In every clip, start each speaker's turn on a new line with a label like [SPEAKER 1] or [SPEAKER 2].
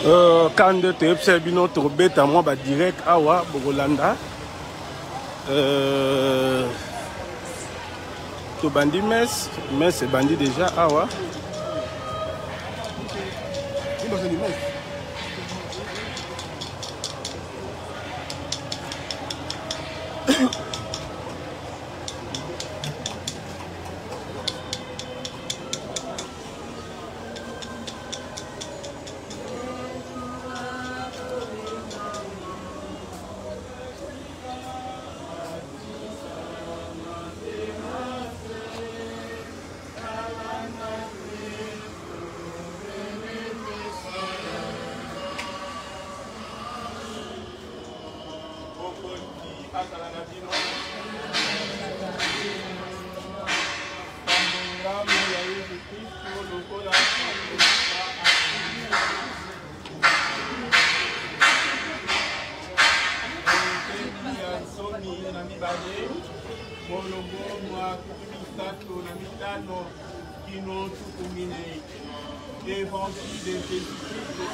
[SPEAKER 1] Quand tu es bino to beta moi ba direct awa Bogolanda to bandi mes c'est bandi déjà awa
[SPEAKER 2] Évangile de Jésus-Christ de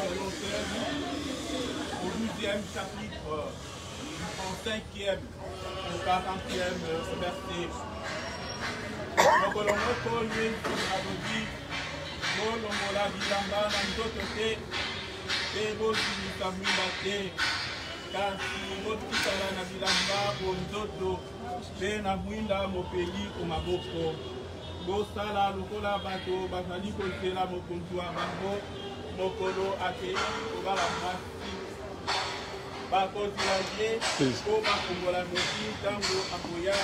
[SPEAKER 2] Saint au 12e chapitre, en 5e, au 40e verset. Donc, on a dit, la bilamba na nzoto te, et bosilisa mwinda te, kasi botikala na bilamba bonzoto, pe na mwinda mopeli ko maboko. Bosala lokola bato bazali kozela mokonzi wa bango mokolo akei kobala mwasi bakozela ye po bakongola noki ntango akoya.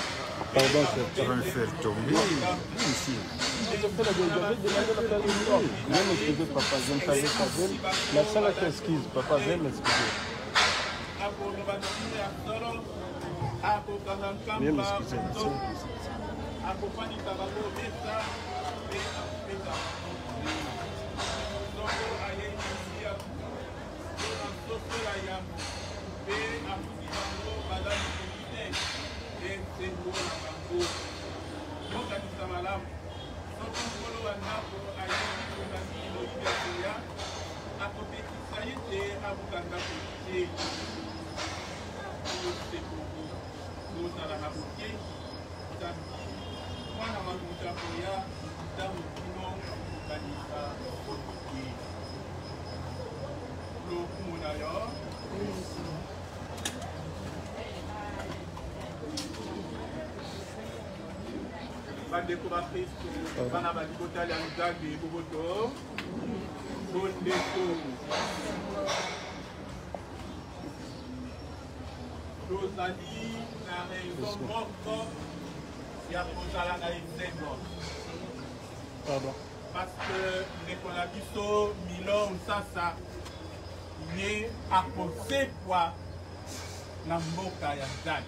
[SPEAKER 3] Pardon, c'est en train de faire tomber ici.
[SPEAKER 1] Viens m'excuser, papa, je ne savais pas. La seule excuse, papa, viens m'excuser. Viens m'excuser. Akopandisa bango beta pe apesa soko ayei ya na soko la yambo pe afusi bango bazali komite pe sengo na bango mokanisa malamu soko nkolo wa ndako ayei kobandi loyibi ya koya akopekisa ye te abukanga kote osekongo kozala na boke mwana makuta koya ntango kino kokanisa koki lokumu na yo bandeko bakristo bana balibotali ya nzambe boboto bondeko tozali na raison moko ya kozala na esengo parce que ndeko na biso Milor Nsasa ye akosekwa na mboka ya Nzambe.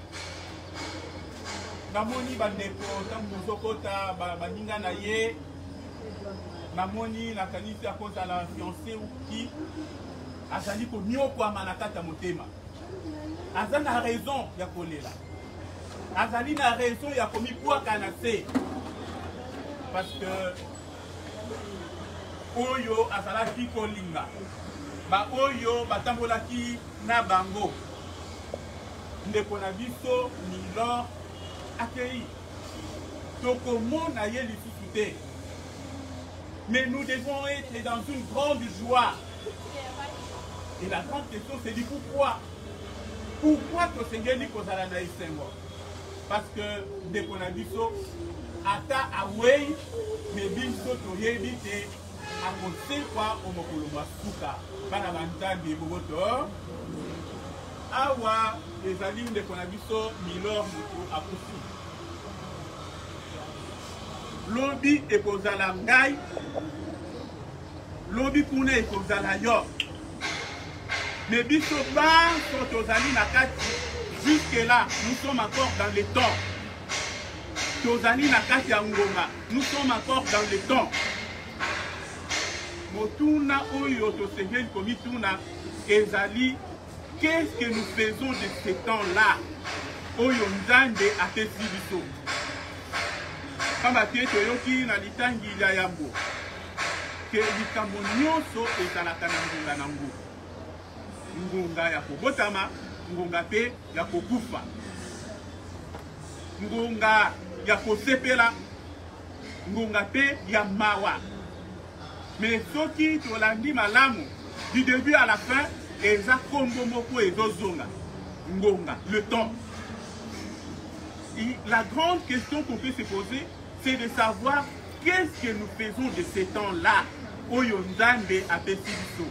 [SPEAKER 1] Namoni bandeko ntango tozokota baninga na ye namoni nakanisi akozala fiancé uki azali koniokwama na kati ya motema aza na raison ya kolela azali na raison ya komibwaka na se parce que oyo azalaki kolinga ba oyo batambolaki na bango ndeko na biso Milor akei tokomona ye lisusu te mais nous devons être dans une grande joie et la grande question c'est dit pourquoi tosengeli kozala na esengo parce que ndeko na biso ata awei me biso toyebi te akosekwa omokolo masuka bana banzambe boboto awa ezali ndeko na biso Milor moto akufi lobi ekozala ngai lobi kuna ekozala yo mais biso banso tozali na kati jusque là nous sommes encore dans le temps tozali na kati ya ngoma nous sommes encore dans le temps motuna oyo tosengeli komituna ezali qu'est-ce que nous faisons de ce temps-là oyo nzambe apesi biso kamba te toyoki na litangi ya yambo ke likambo nyonso ezalaka na ngonga nango ngonga ya kobotama, ngonga pe ya kokufa, ngonga ya kosepela, ngonga pe ya mawa. Mais soki tolandi malamu du début à la fin, eza kombo moko ezozonga ngonga, le temps. Et la grande question qu'on peut se poser, c'est de savoir qu'est-ce que nous faisons de ces temps-là. Oyo Nzambe apesi biso.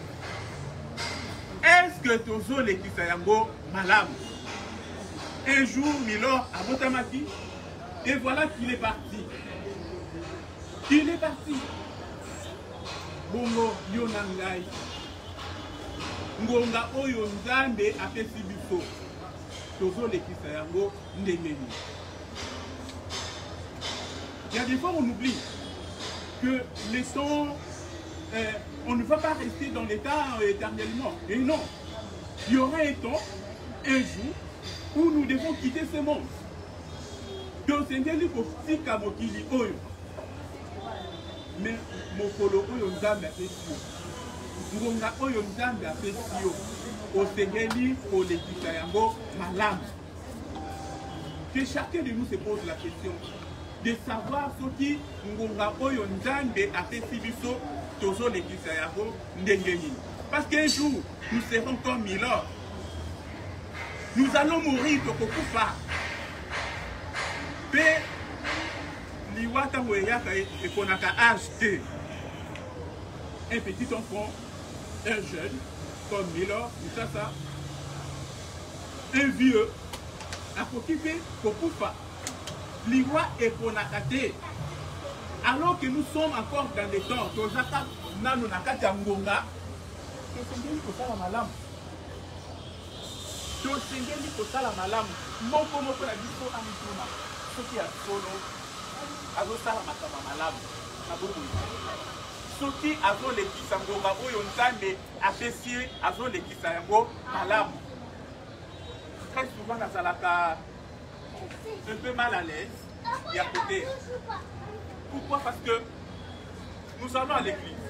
[SPEAKER 1] Est-ce que tozo lekisa yango malamu? Un jour, Milor a botamaki, et voilà qu'il est parti. Il est parti. Bongo yonangai. Ngonga oyo Nzambe apesi biso. Tozo lekisa yango ndengeni. Il y a des fois on oublie que les temps, on ne va pas rester dans l'état éternellement. Et non, il y aura un temps, un jour, où nous devons quitter ce monde. Donc c'est un livre qui mokili oyo. Mais mokolo oyo Nzambe apesi yo. Ngonga oyo Nzambe apesi yo. Osengeli kolekisa yango malamu. Que chacun de nous se pose la question de savoir ce qui ngonga oyo Nzambe apesi biso tozo lekisa yango ndengeni. Parce qu'un jour nous serons comme Milor. Nous allons mourir de kokufa. Pe liwata moyaka ekonaka âge. Un petit enfant, un jeune comme Milor, ça, un vieux, à s'occuper kokufa. Liwa ekonakate. Alors que nous sommes encore dans les temps, tozaka nano nakata ngonga, tosengeli kosala malamu. Tosengeli kosala malamu. Moko moko na biso amituna. Soki ya solo, azosala makama malamu. Soki azolekisa ngonga oyo Nzambe apesi azolekisa yango malamu. Très souvent nazalaka un peu mal à l'aise et à côté. Pourquoi? Parce que nous allons à l'église.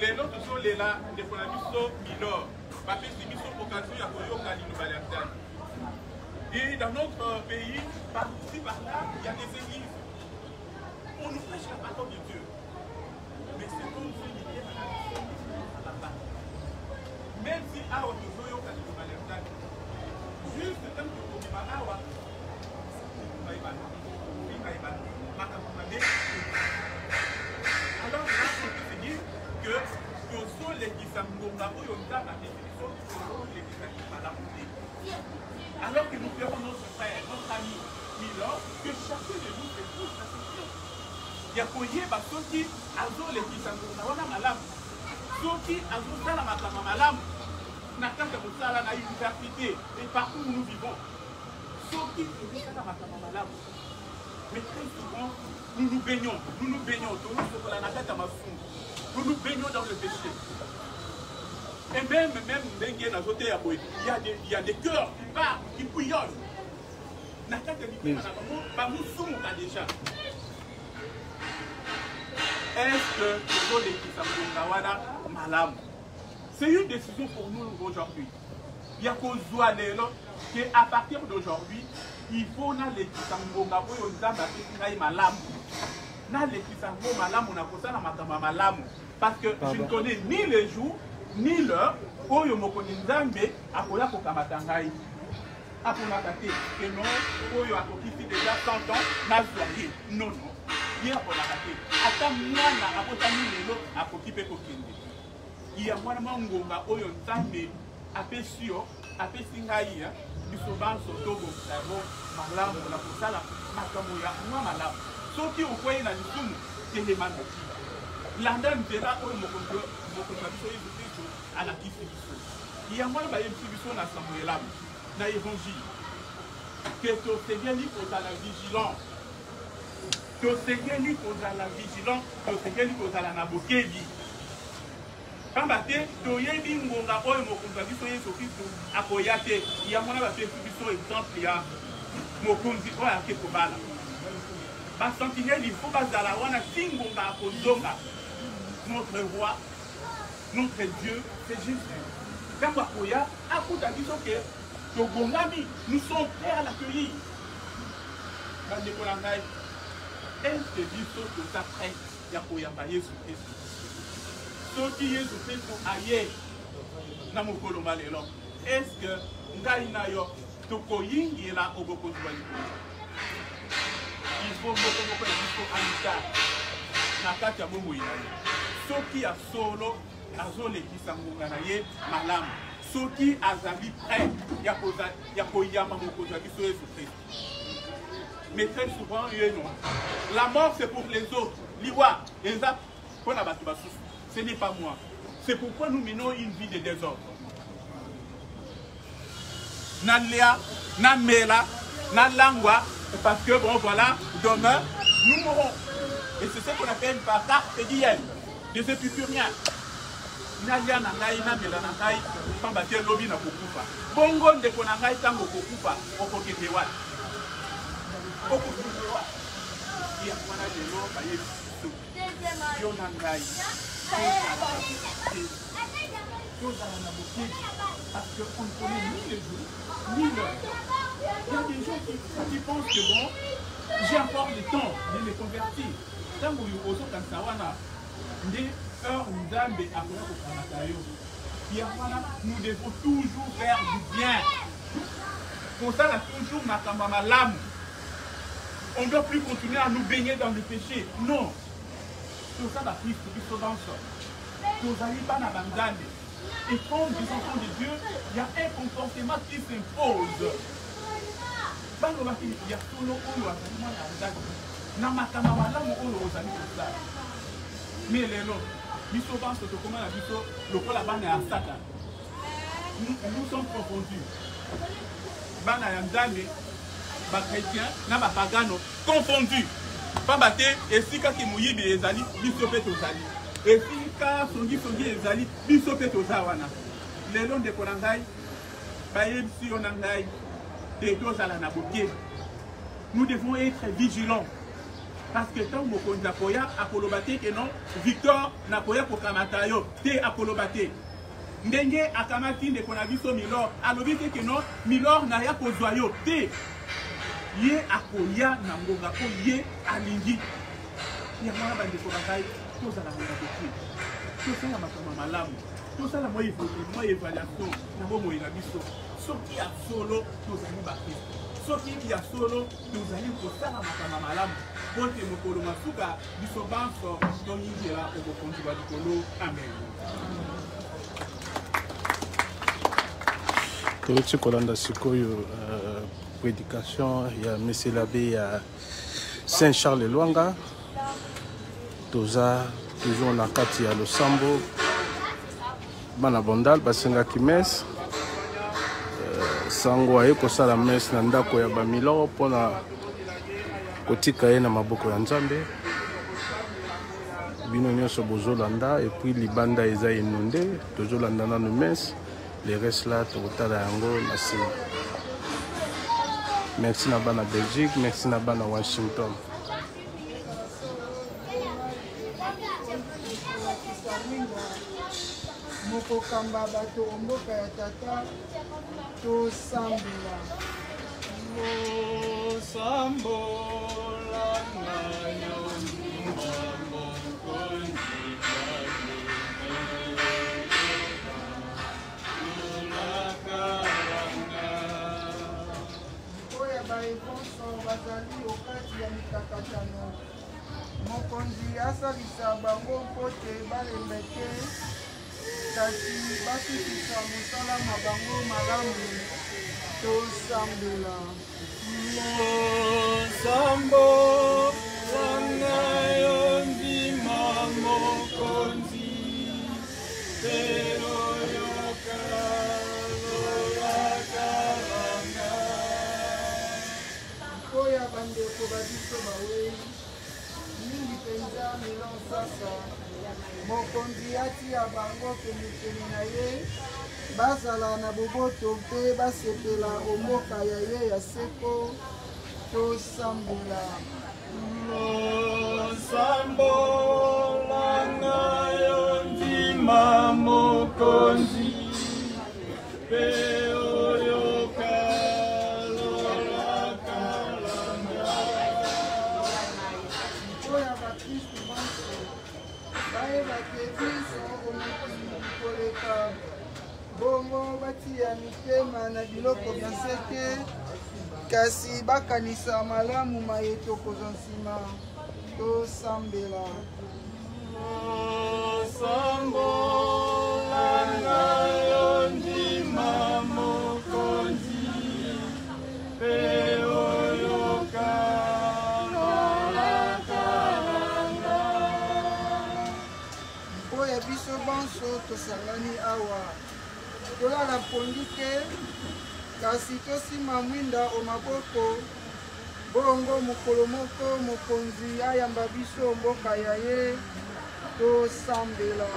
[SPEAKER 1] Les autres sont là, les Fonamiso Milor. Papé Simiso occasion ya koyoka l'Innovalertan. Et dans notre pays, par-ci par-là, il y a des églises. On nous prêche la parole de Dieu. Mais c'est comme si il y a la même si à Otoyoka l'Innovalertan, juste quand on dit Awa, alors là, on peut se dire que nous sommes les qui s'engonga ou on a la définition les qui alors que nous ferons notre frère, notre ami, Milor, que chacun de nous se pose la question. Il y a Koye, ceux qui ont les qui s'engonga, on a malam. Ceux qui ont la makama malam, n'a qu'à faire ça à la université et partout où nous vivons. Ceux qui ont la makama malam. Mais très souvent, nous nous baignons, nous nous baignons dans le péché. Et même il y a des cœurs qui partent, qui bouillonnent. Est-ce que c'est une décision pour nous aujourd'hui? Il y a qu'à partir d'aujourd'hui, il faut que les Kisangonga oyo Nzambe apesi malamu. Na les Kisangonga malamu na kosala makama malamu. Parce que je ne connais ni le jour, ni l'heure oyo mokoni Nzambe akoya kokamata ngai. Aponaka te que non oyo akokisi déjà 100 ans na soigné. Non non. Ye aponaka te. Ata mwana akotami lelo akoki pe kokende. Il y a mwana ngonga oyo Nzambe apesi yo, apesi ngai ya. Bisobanso togo sabo malamu na kusala makamu ya mwa malamu soki ukwei na lisumu telemano landa nzela oyo mokonzo biso yesu kristo alakisi biso ya mwana bayebisi biso na samuelamu na évangile que tosengeli kozala vigilant, tosengeli kozala vigilant, tosengeli kozala na bokebi. Kamba te toyebi ngonga oyo mokonzi biso Yesu Kristo akoya te ya mwana bapesi biso exemple ya mokonzi oyo ake kobala basentinelle il faut bazala wana ti ngonga akozonga. Notre roi, notre Dieu, c'est Jésus. Quand Akoya, Akuta dit que Togongami, nous sommes prêts à l'accueillir. Est-ce que biso tout ça prêt Yakoya Yesu Christ? Ceux qui Yesu Christ sont ailleurs, na mokolo malelo. Est-ce que ngai na yo tokoyingi la oboko tuwali? Il faut beaucoup de na kati ya bombo inaye. Soki ya solo azole kisangunga na ye malamu. Soki azali prêt ya koyama mokozo ya biso Yesu Christ. Mais très souvent, la mort c'est pour les autres. Liwa, ce n'est pas moi. C'est pourquoi nous menons une vie de désordre. Naléa, Namela, Nalangwa, parce que bon voilà, demain, nous mourrons. Et c'est ce qu'on appelle par carte diem. Je ne sais plus rien. Nalia Nangai, Namela Nangai, Pambaté Lobi na Kokufa. Bongo de Konangai Tango Kokufa, Okoketewa. Il y a un de l'eau, parce qu'on ne connaît ni le jour, ni l'heure. Il y a des gens qui pensent que bon, j'ai encore le temps de me convertir. Tant que vous avez un sawana, nous devons toujours faire du bien. Pour ça, on a toujours ma l'âme. On ne doit plus continuer à nous baigner dans le péché. Non. Tout ça, la Christ, qui se dans ça. Tout ça, il n'y a pas d'abandon. Et comme des enfants de Dieu, il y a un comportement qui s'impose. Il y a tout le monde mais les lots, nous sommes confondus. Ba chrétien na ba pagano confondu pas batté et si ka ki muyibi ezali biso pe tozali et si ka songi ezali biso pe tozawana les longs de kolangai ba yebisi onangai de tozala na boké. Nous devons être vigilants parce que tant mokonza koya akolobate que non Victor na koya ko kamata yo te akolobate ndenge akamati de konabiso milor alobi que non milor na ya kozwa yo te ye akoya na ngonga ko ye alingi ya mwana bande ko bakai to za la ngona ko to ça la makama malamu to ça la moi évaluation na bomo ina biso soki ya solo to za ni baki soki ya solo to za ni ko sala makama malamu pote mokolo masuka biso banso to yingela ko konti ba dikolo. Amen.
[SPEAKER 4] Tochi kolanda sikoyo prédication, il y a M. l'abbé Saint-Charles Luanga, Toza, toujours na kati ya Losambo, Bana Bondal, Basenga Kimes, Sango aye kosala messe na ndako ya Bamiloro pona kotika ye na maboko ya Nzambe. Bino nyonso bozolanda et puis libanda eza inondé, tozolanda na messe, les restes là tokotala yango na sima. Merci na bana Belgique, merci na bana Washington.
[SPEAKER 5] Moko kamba bato omboka ya tata to sambula. Mo sambola na yo mambo bazali okati ya mikakatano mokonzi asalisa bango mpo te balembe te kasi basukisa mosala na bango malamu tosambela mosambo wana yo ndima mokonzi pero ya bandeko babiso bawe mingi penza milon sasa mokonzi atia bango pene na ye bazala na boboto mpe basepela omboka ya ye ya seko tosambula mosambola na yo ndima mokonzi biloko bya seke kasi bakanisa malamu maye tokozwa nsima tosambela.
[SPEAKER 2] Sambo langa yo ndima mokonzi pe oyoka nolakalanga.
[SPEAKER 5] Oya biso banso tosangani awa tolala pondi te kasi tosima mwinda o maboko bongo mokolo moko mokonzi ayamba biso mboka ya ye tosambela.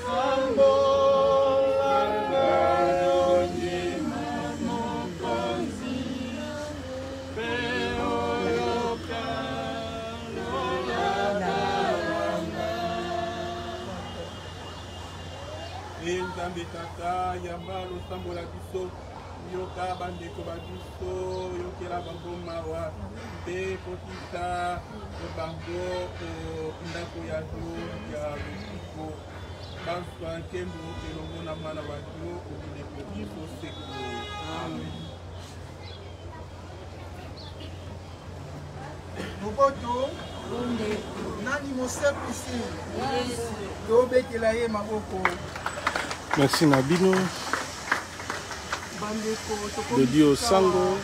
[SPEAKER 2] Sambo langa yo ndima mokonzi pe oyoka nolakalanga.
[SPEAKER 1] Nzambe tata yamba losambola biso yoka bandeko babiso yokela bango mawa mpe kokita bango ndako ya yo ya lotiko bazwa nkembo elongo na mwana wa yo obileko biso seko. Amen.
[SPEAKER 5] Moboto nani mosepisi tobetela ye maboko.
[SPEAKER 4] Merci Nabino. De Dio Sango,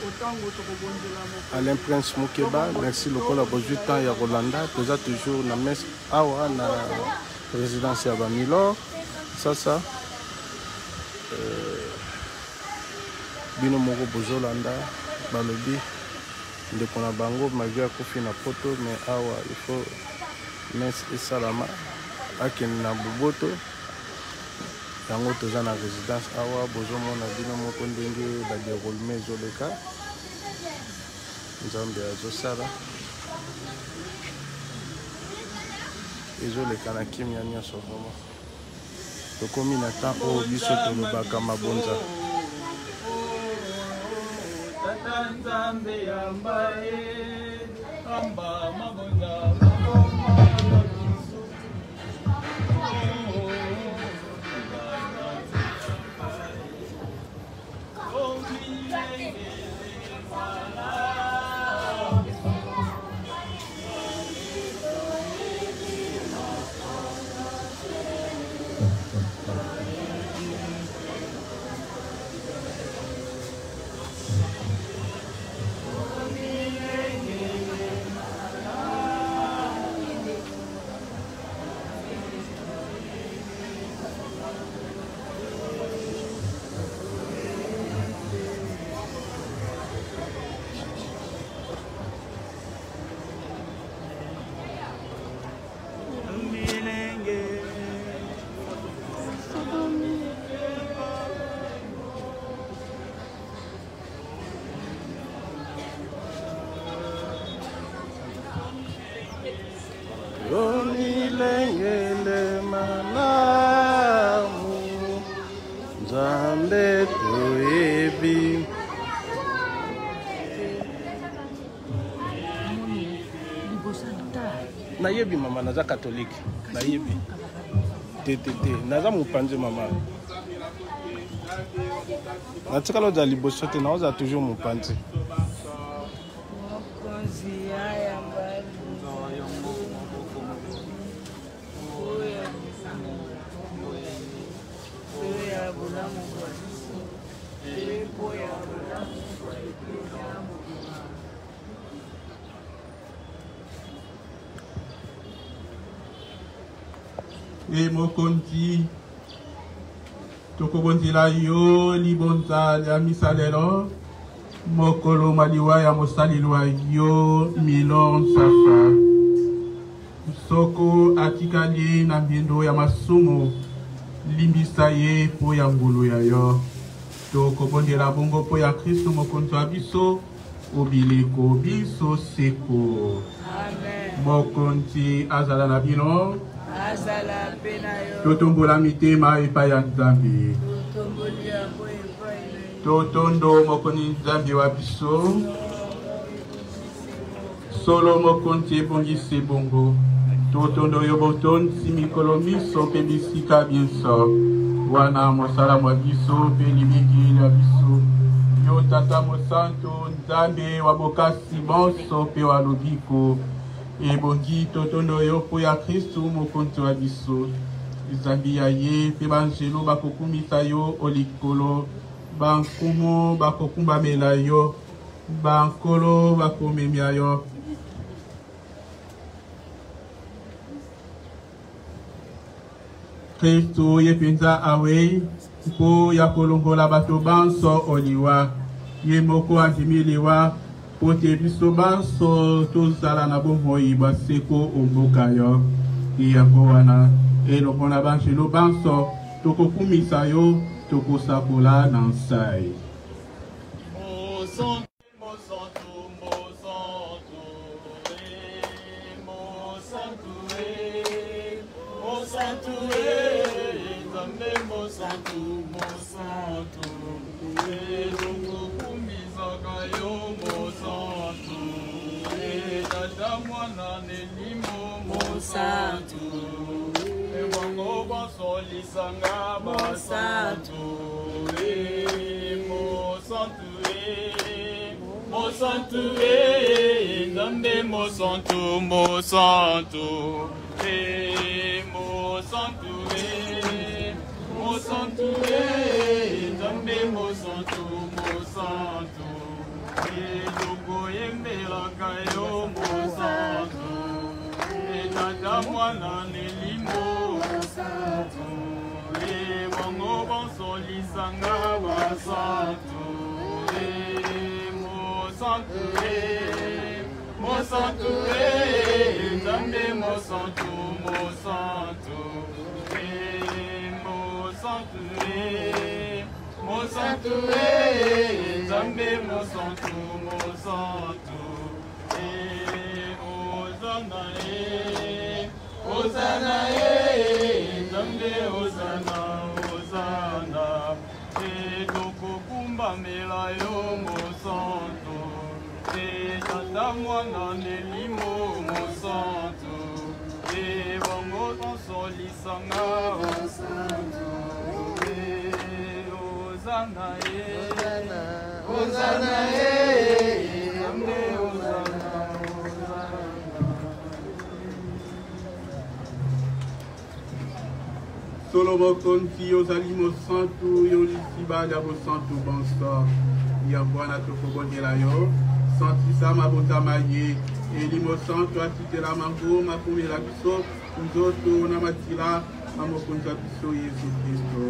[SPEAKER 4] Alain Prince Moukeba, merci le col à Bojutan et à Rolanda. Nous avons toujours la messe Awa, la résidence à Bamilor. Ça. Bino Moko Bojolanda, Balobi, de Konabango, malgré Kofi na poto, mais Awa, il faut messe et Salama, Aken na Boboto. Yango toza na résidence awa bozomona bino moko ndenge badéroulement ezoleka nzambe azosala ezoleka na kimia nyonso vraimen tokomi na temps oyo biso tolobaka mabonza.
[SPEAKER 2] Tata Nzambe yamba ye amba mabonza.
[SPEAKER 4] Lengele malamu Nzambe toyebi. Nayebi mama naza catholique nayebi te naza mopanzi mama natikala oza liboso te naoza toujours mopanzi.
[SPEAKER 1] E mokonzi tokobonzela yo libonza ya misa lelo mokolo maliwa ya mosalelwa yo Milon Safa soko atikali na mbindo ya masumu limbisa ye po ya ngulu ya yo tokobonzela bongo po ya Kristo mokonzi wa biso obileko biso seko. Amen. Mokonzi azala na bino totombola mitema epai ya Nzambe totondo mokonzi Nzambe wa biso solo mokonzi ebongisi bongo totondo yo botonzi mikolo miso mpe bisika biso
[SPEAKER 2] wana mosala mwa biso pe libiki na biso yo tata mosantu nzambe wa bokasi bonso pe wa lobiko ebongi totondo yo po ya Kristu mokonzi wa biso nzambe ya ye pe banjelo bakokumisa yo olikolo bankumu bakokumbamela yo bankolo bakomemia yo Kristu ye penza awe po ya kolongola bato banso oliwa ye moko andimiliwa po te biso banso tozala na bomoi baseko omboka yo yango wana elongo na banjelo banso tokokumisa yo tokosakola na nsai
[SPEAKER 6] Sanga Mosantu, Mosantu, Nambe Mosantu, Mosantu, Mosantu, Mosantu, Nambe Mosantu, Mosantu, Logo Yembela Kayo Mosantu, Tata Mwana Nelimo Mosantu. Mongo bonsolisanga basantu Mosantu Mosantu Nzambe Mosantu Mosantu Mosantu Mosantu Nzambe Mosantu Mosantu Hosanna Nzambe Hosanna Hosanna Tokokumba mela yo mosantu Tata mwana nelimo mosantu Bongo tonsolisanga mosantu Hosanna Hosanna Nzambe Hosanna
[SPEAKER 2] Solo mokonzi ozali mosantu yo lisibada mosantu bonso ya bwana tokobondela yo santisa mabotama ye eli mosantu atitela mango makomela biso nzoto na matila amokonzi ya biso Yesu Kristo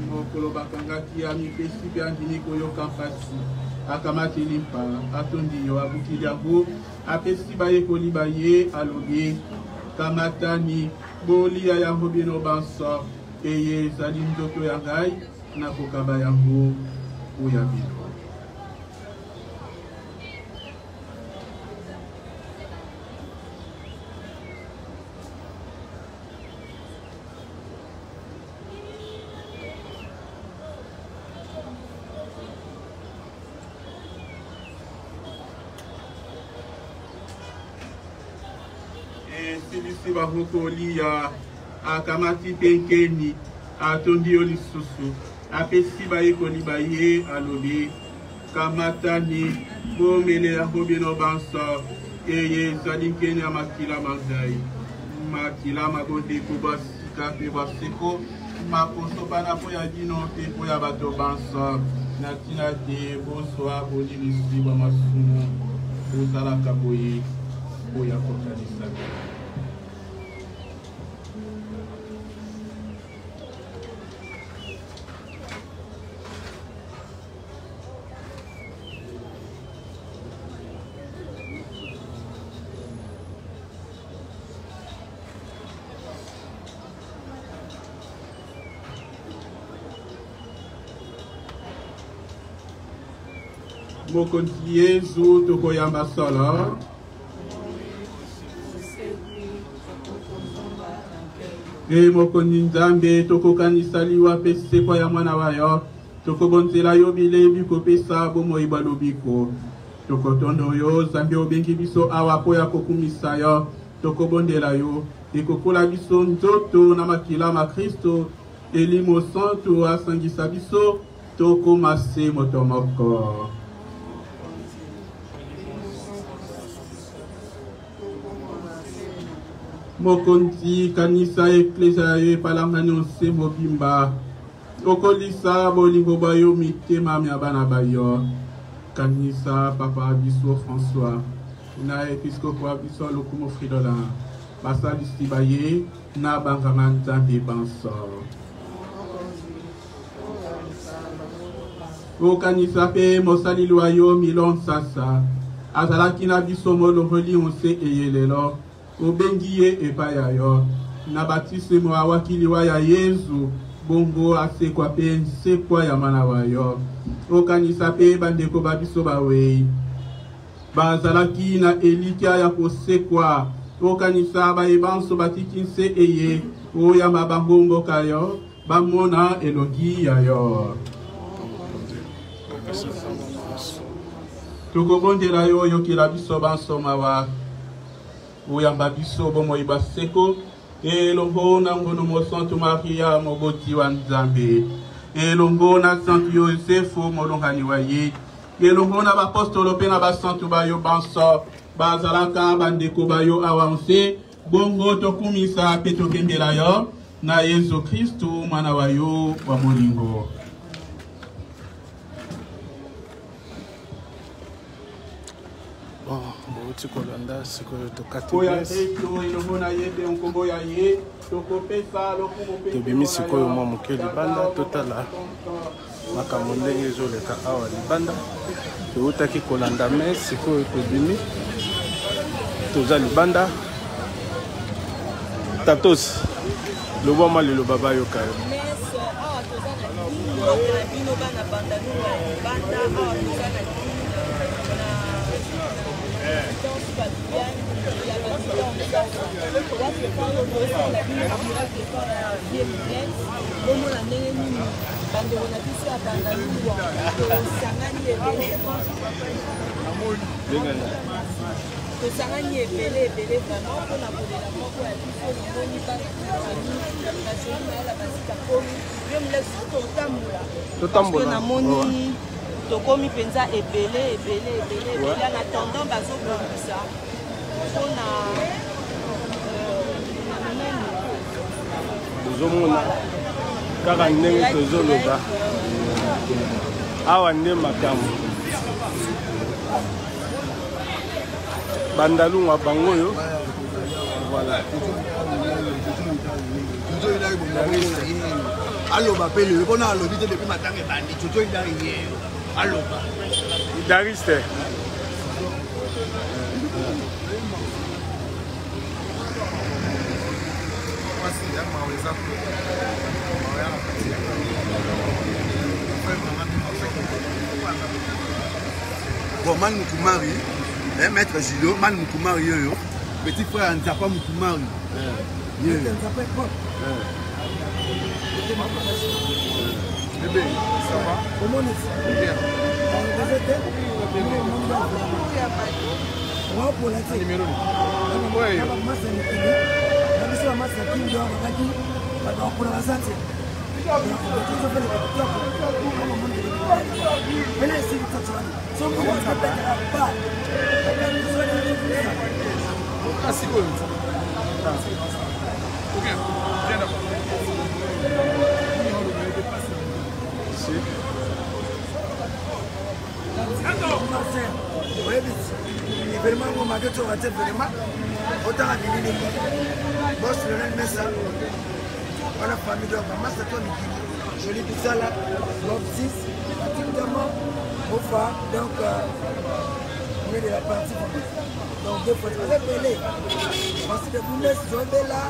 [SPEAKER 2] mokolo bakangaki ya mipesi mpe andimi koyoka mpasi akamateli mpa atondi yo abukili yango apesi bayekoli baye alobi kamatani bolia yango bino banso eye ezali nzoto ya ngai nakokaba yango oya bino silisi bakokolia akamati penkeni atondi yo lisusu apesi bayekoli baye alobi kamatani bomele yango bino banso eye ezali nkeni ya makila mangai makila mabondeko basika mpe baseko makoso bana mpo ya bino mpe mpo ya bato banso na ntina te bozwa bolimisi bwa masumu bozalaka boye oya kokanisa mokonzi Yesu tokoyamba solo mokonzi Nzambe tokokanisa liwa pe sekwa ya mwana wayo tokobonzela yo bilebi kopesa bomoi bwa lobiko tokotondo yo Nzambe obengi biso awa po ya kokumisa yo tokobondela yo ekokola biso nzoto na makila ma Kristo elimo santo asangisa biso tokomase moto moko. Mokonzi kanisa eklezia yo epalanga nyonse mobimba okolisa bolingo bayo mitema mya bana bayo kanisa papa biso François na episkopo wa biso lokumo Fridola basalisi baye na banganga nzambe banso okanisa pe mosalili wa yo Milon Sasa azalaki na biso molongoli onse eyelelo obengi ye epai ya yo na batisemo awakili wa ya Yesu bongo asekwa pe nsekwa ya mana wa yo okanisa pe bandeko babiso bawei bazalaki na elikia ya kosekwa okanisa bayebanso batiki nse eye oyamba bango mboka yo bamona elongi ya yo tokobondela yo oyokela biso bansoma wa oyamba biso bomoi baseko elongo na ngono mo Sainte Maria moboti wa Nzambe elongo na Saint Yosefu molongani wa ye elongo na bapostolo pe na basantu bayo banso bazalaka bandeko bayo awanse bongo tokumisa pe tokembela yo na Yesu Kristu mwana wa yo wa molingo.
[SPEAKER 4] Kolanda sikoyo tobimi sikoyo mwa moke libanda totala makambo ndenge ezoleka awa libanda toutaki kolanda me sikoyo tobimi toza libanda tatos loba mwa liloba bayoka yo
[SPEAKER 7] tosangani ebele vraiment mpona kolela moko ya biso namoni basoina basika komi yo molesi totambola namoni tokomi mpenza ebele en attendant bazobongisa mpona
[SPEAKER 4] tozomona kaka ndenge tozoloba awa nde makambo bandalungwa bango oyo voilà
[SPEAKER 8] aloba pe le bona alobi te depuis matanga ebandi toto idari ye aloba
[SPEAKER 4] idariste
[SPEAKER 8] bon man Mukumari maître Gilo man Mukumari yo petit frère Nzapa Mukumari bébé ça va comment est-ce bien
[SPEAKER 5] de la partie donc deux fois avec Belé parce que vous laissez tomber là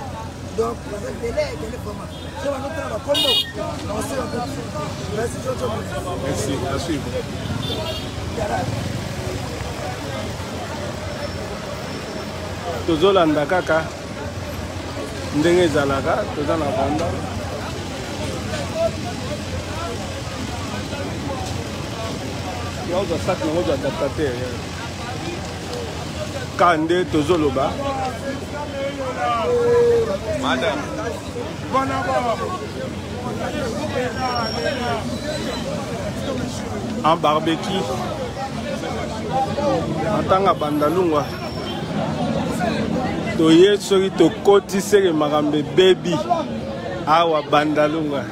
[SPEAKER 5] donc avec Belé comment je vais noter la combo
[SPEAKER 4] merci à suivre tozolanda kaka ndenge ezalaka toza na banda yaoza sak nango za adaptateur kande tozoloba
[SPEAKER 1] madame
[SPEAKER 4] En barbecue. Matanga bandalungwa. Toye soki tokoti sere makambe baby. Awa bandalungwa.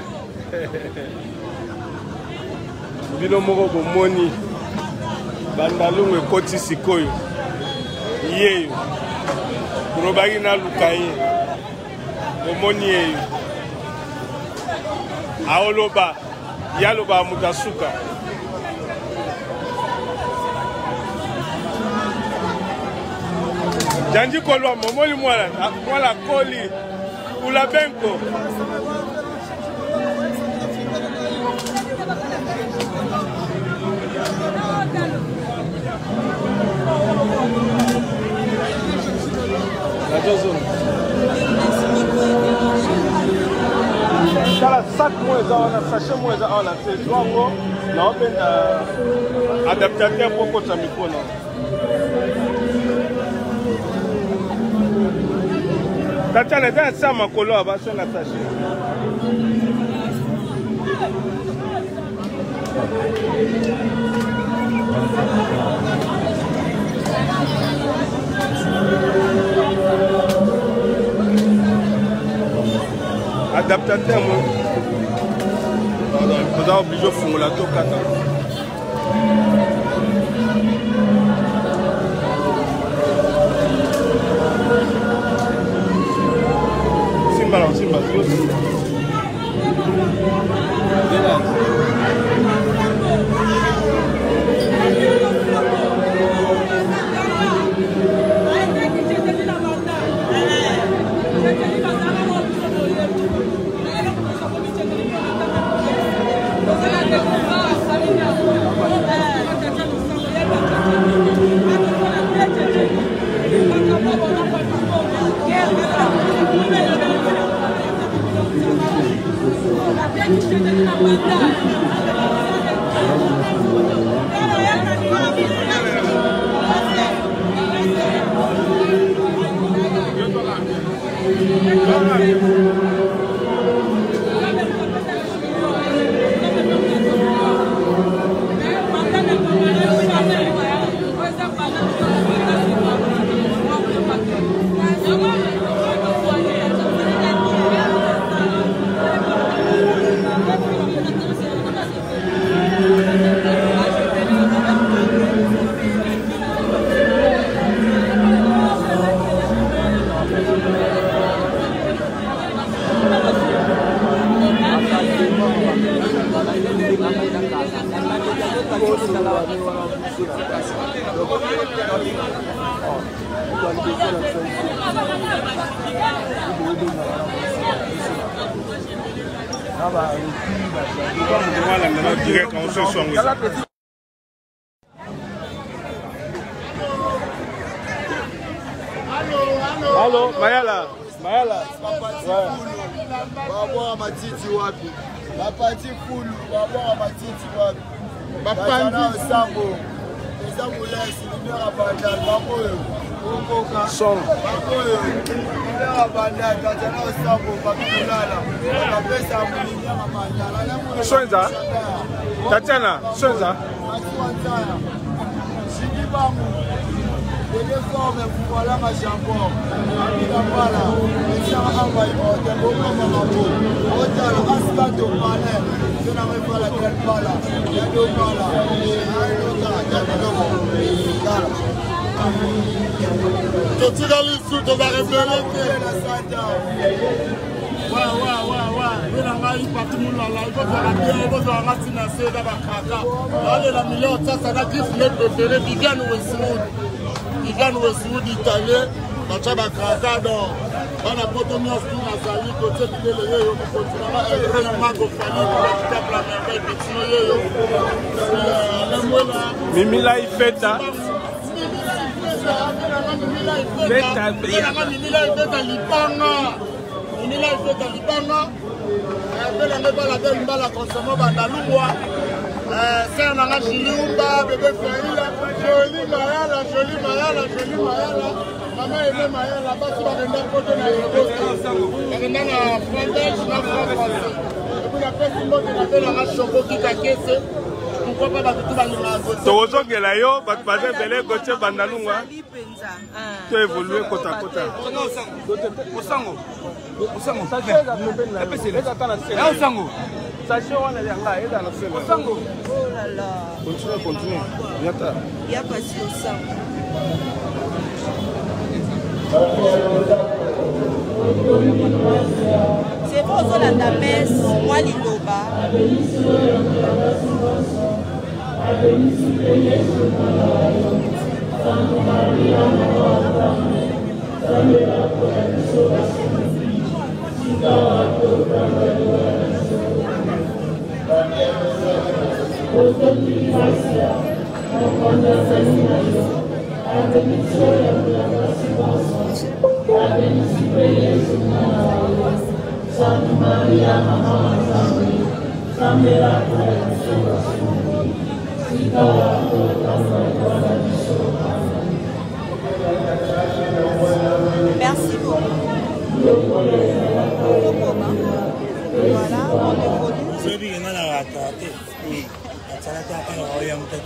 [SPEAKER 4] Bino moko bomoni. Bandalungwa ekoti sikoyo. Yeyo. Robaki na lukaye. Bomoni yeyo. Aoloba. Yaloba mutasuka. Janji kolwa momoli mwana koli ula benko. Kala sac mweza wana sachet mweza wana tezwango na openda adaptateur poko za mikono. Tatiana eza sa makolo abaso na sachet. Adaptateur moi. Vous avez obligé de faire la tocata. Simba. Allô, Mayala.
[SPEAKER 6] Baba matiti wapi? Bapati fulu, baba matiti wapi? Bapandi sambo. Sambo lesi, libera bandal, baboyo. Okoka.
[SPEAKER 4] Son.
[SPEAKER 6] Baboyo. Libera bandal, katana sambo, bakulala. Bakapesa mulinya mamandala.
[SPEAKER 4] Sonza. Tatiana, Sonza.
[SPEAKER 6] Atuantana. Shikibamu. Déforme voilà ma jambon. Voilà. Les gens envoient au moment mambo. Autant aspect de palais. Je n'avais pas la tête pala. Il y a deux pala. Tu dans le sud, on va révéler la Santa. Ouais. Il parti mon là, il faut faire la bien, il faut faire la matinée, c'est d'abord caca. Allez la million, ça n'a dit le préféré, Viviane Westwood. Viviane Westwood italien, dans la caca dans la potomie qui n'a pas eu côté de l'élève, au continent, et vraiment au famille, pour la table à merveille, petit
[SPEAKER 4] Mimila Ifeta.
[SPEAKER 6] La consommation bandalungwa c'est nanga jiliumba bébé Faïla joli mayala maman aimé mayala basi bakenda kote na yebo bakenda na fondage na français napesi mbote na mpe nanga shoko kikakese pourquoi pas bato tu balinga
[SPEAKER 4] tozongela yo bato baza ebele gotie bandalungwa to évolue kota kota
[SPEAKER 8] osango
[SPEAKER 4] sachet wana yanga eza na sema
[SPEAKER 7] Oh là là.
[SPEAKER 4] continue yata
[SPEAKER 7] Il y a passé au sang. C'est bon, on a la messe, moi l'Iloba. Merci beaucoup. Voilà, on évolue.
[SPEAKER 9] C'est bien, on a raté. Oui, ça a été un peu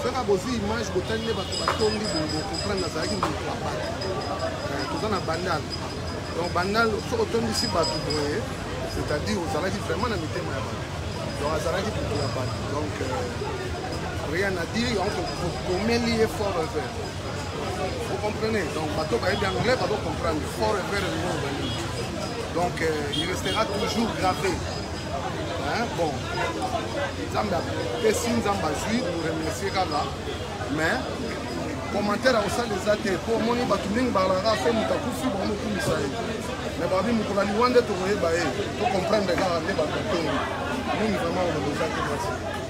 [SPEAKER 6] soka bozi image botali bato batongi bongo comprendre nazalaki moto ya bato toza na bandal donc bandal soki otondisi bato boye c'est-à-dire ozalaki vraiment na mitema ya bato donc azalaki moto ya bato donc rien à dire komeli ye fort revers vous comprenez donc bato bayebi anglais bato comprendre fort revers donc il restera toujours gravé. Hein? Bon, Zamba, si Zamba joue, nous remercier là, mais commentaire au sein des athées, pour mon batuling balara fait mutakufi bon nous misaï. Mais babi mukulali wande to voyer baé, pour comprendre les gars les bateaux. Nous vraiment on nous a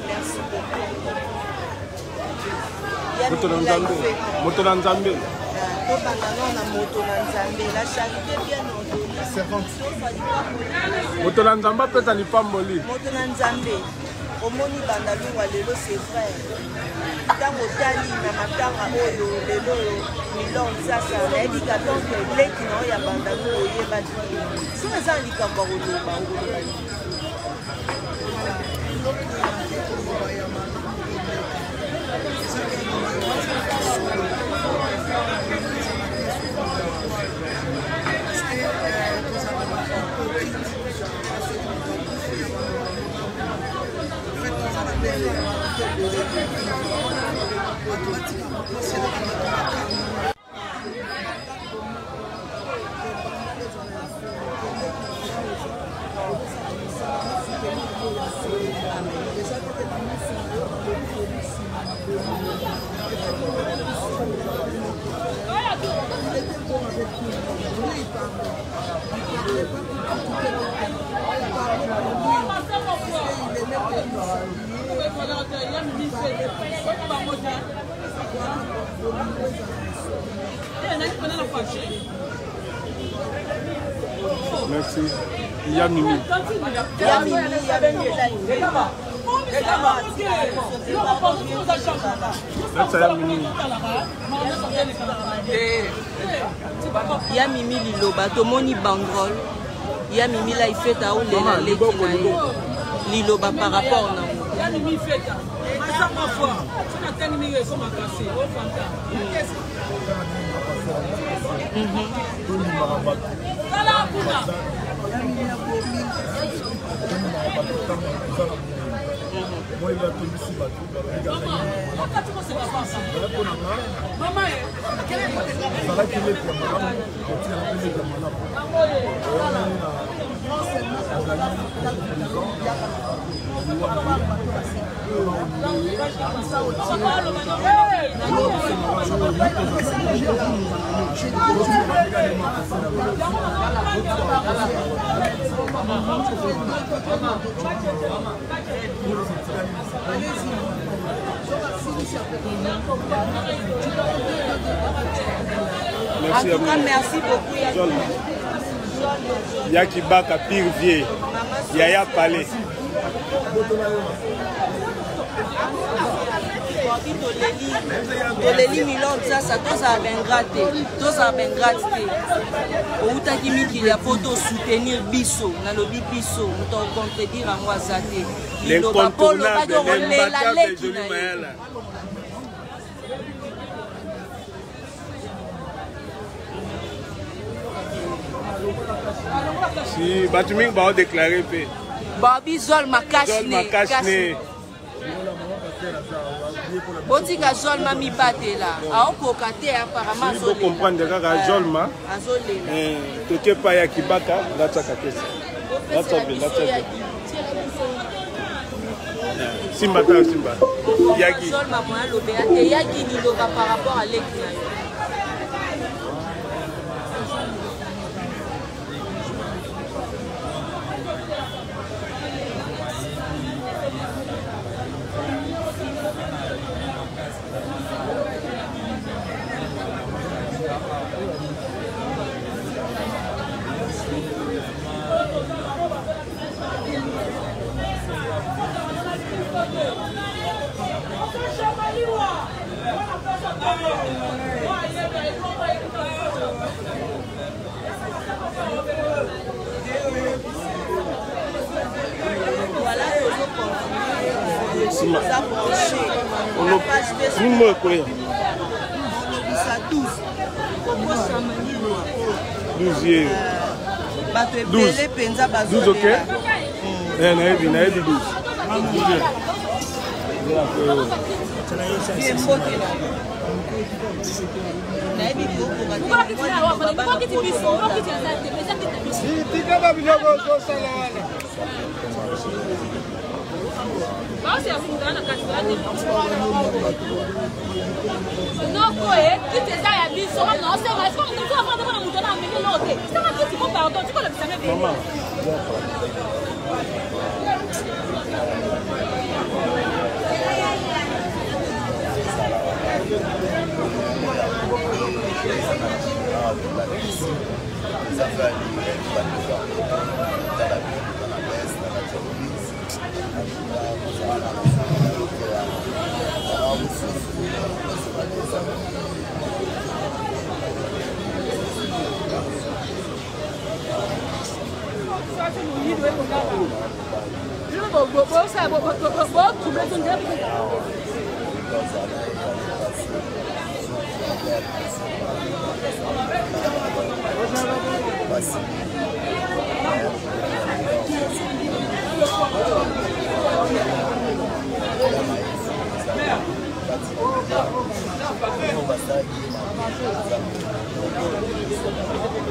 [SPEAKER 6] merci.
[SPEAKER 7] Merci.
[SPEAKER 4] Moto na Nzambe.
[SPEAKER 7] La charité bien
[SPEAKER 4] moto na Nzambe pesa ni pamboli
[SPEAKER 7] moto na Nzambe omoni bandalungwa lelo c'est vrai ntango otali na matanga oyo lelo milon sasa nayebi katonke leki na oyo ya bandalungwa oyeba te so eza likambo ya koloba okoloba
[SPEAKER 4] merci Yamimi
[SPEAKER 7] Yamimi liloba tomoni banderole Yamimi la ifeta ou lela leki na ye liloba par rapport na Yamimi ifeta ça ma foi c'est la termine et comme cassé au fanta sala kuna
[SPEAKER 6] moi il a tenu si bateau maman quel est
[SPEAKER 7] En tout cas, merci beaucoup.
[SPEAKER 4] Yaki Baka Pire Vieux. Yaya Palais.
[SPEAKER 7] toleli milon sasa tozala bengrate outaki mikili ya po tosoutenir biso nalobi biso moto akontredire yango aza te liloba po olobaki okolela leki na ye
[SPEAKER 4] Si bato mingi baodéclare mpe
[SPEAKER 7] babi zol makashne botika zolma mibatela aokoka te apparemment azolela
[SPEAKER 4] comprendre kaka zolma toke pa ya kibaka ngataka kesa simba ta simba yaki
[SPEAKER 7] zolma mo alobela te yaki liloba par rapport à leki na yo bato ebele mpenza bazolela
[SPEAKER 4] nayebi 12
[SPEAKER 10] noko kiti eza ya biso naosenga eko moto avanda mpona moto na amemi no te sanga kiti mo pardon tikolobisanga ebele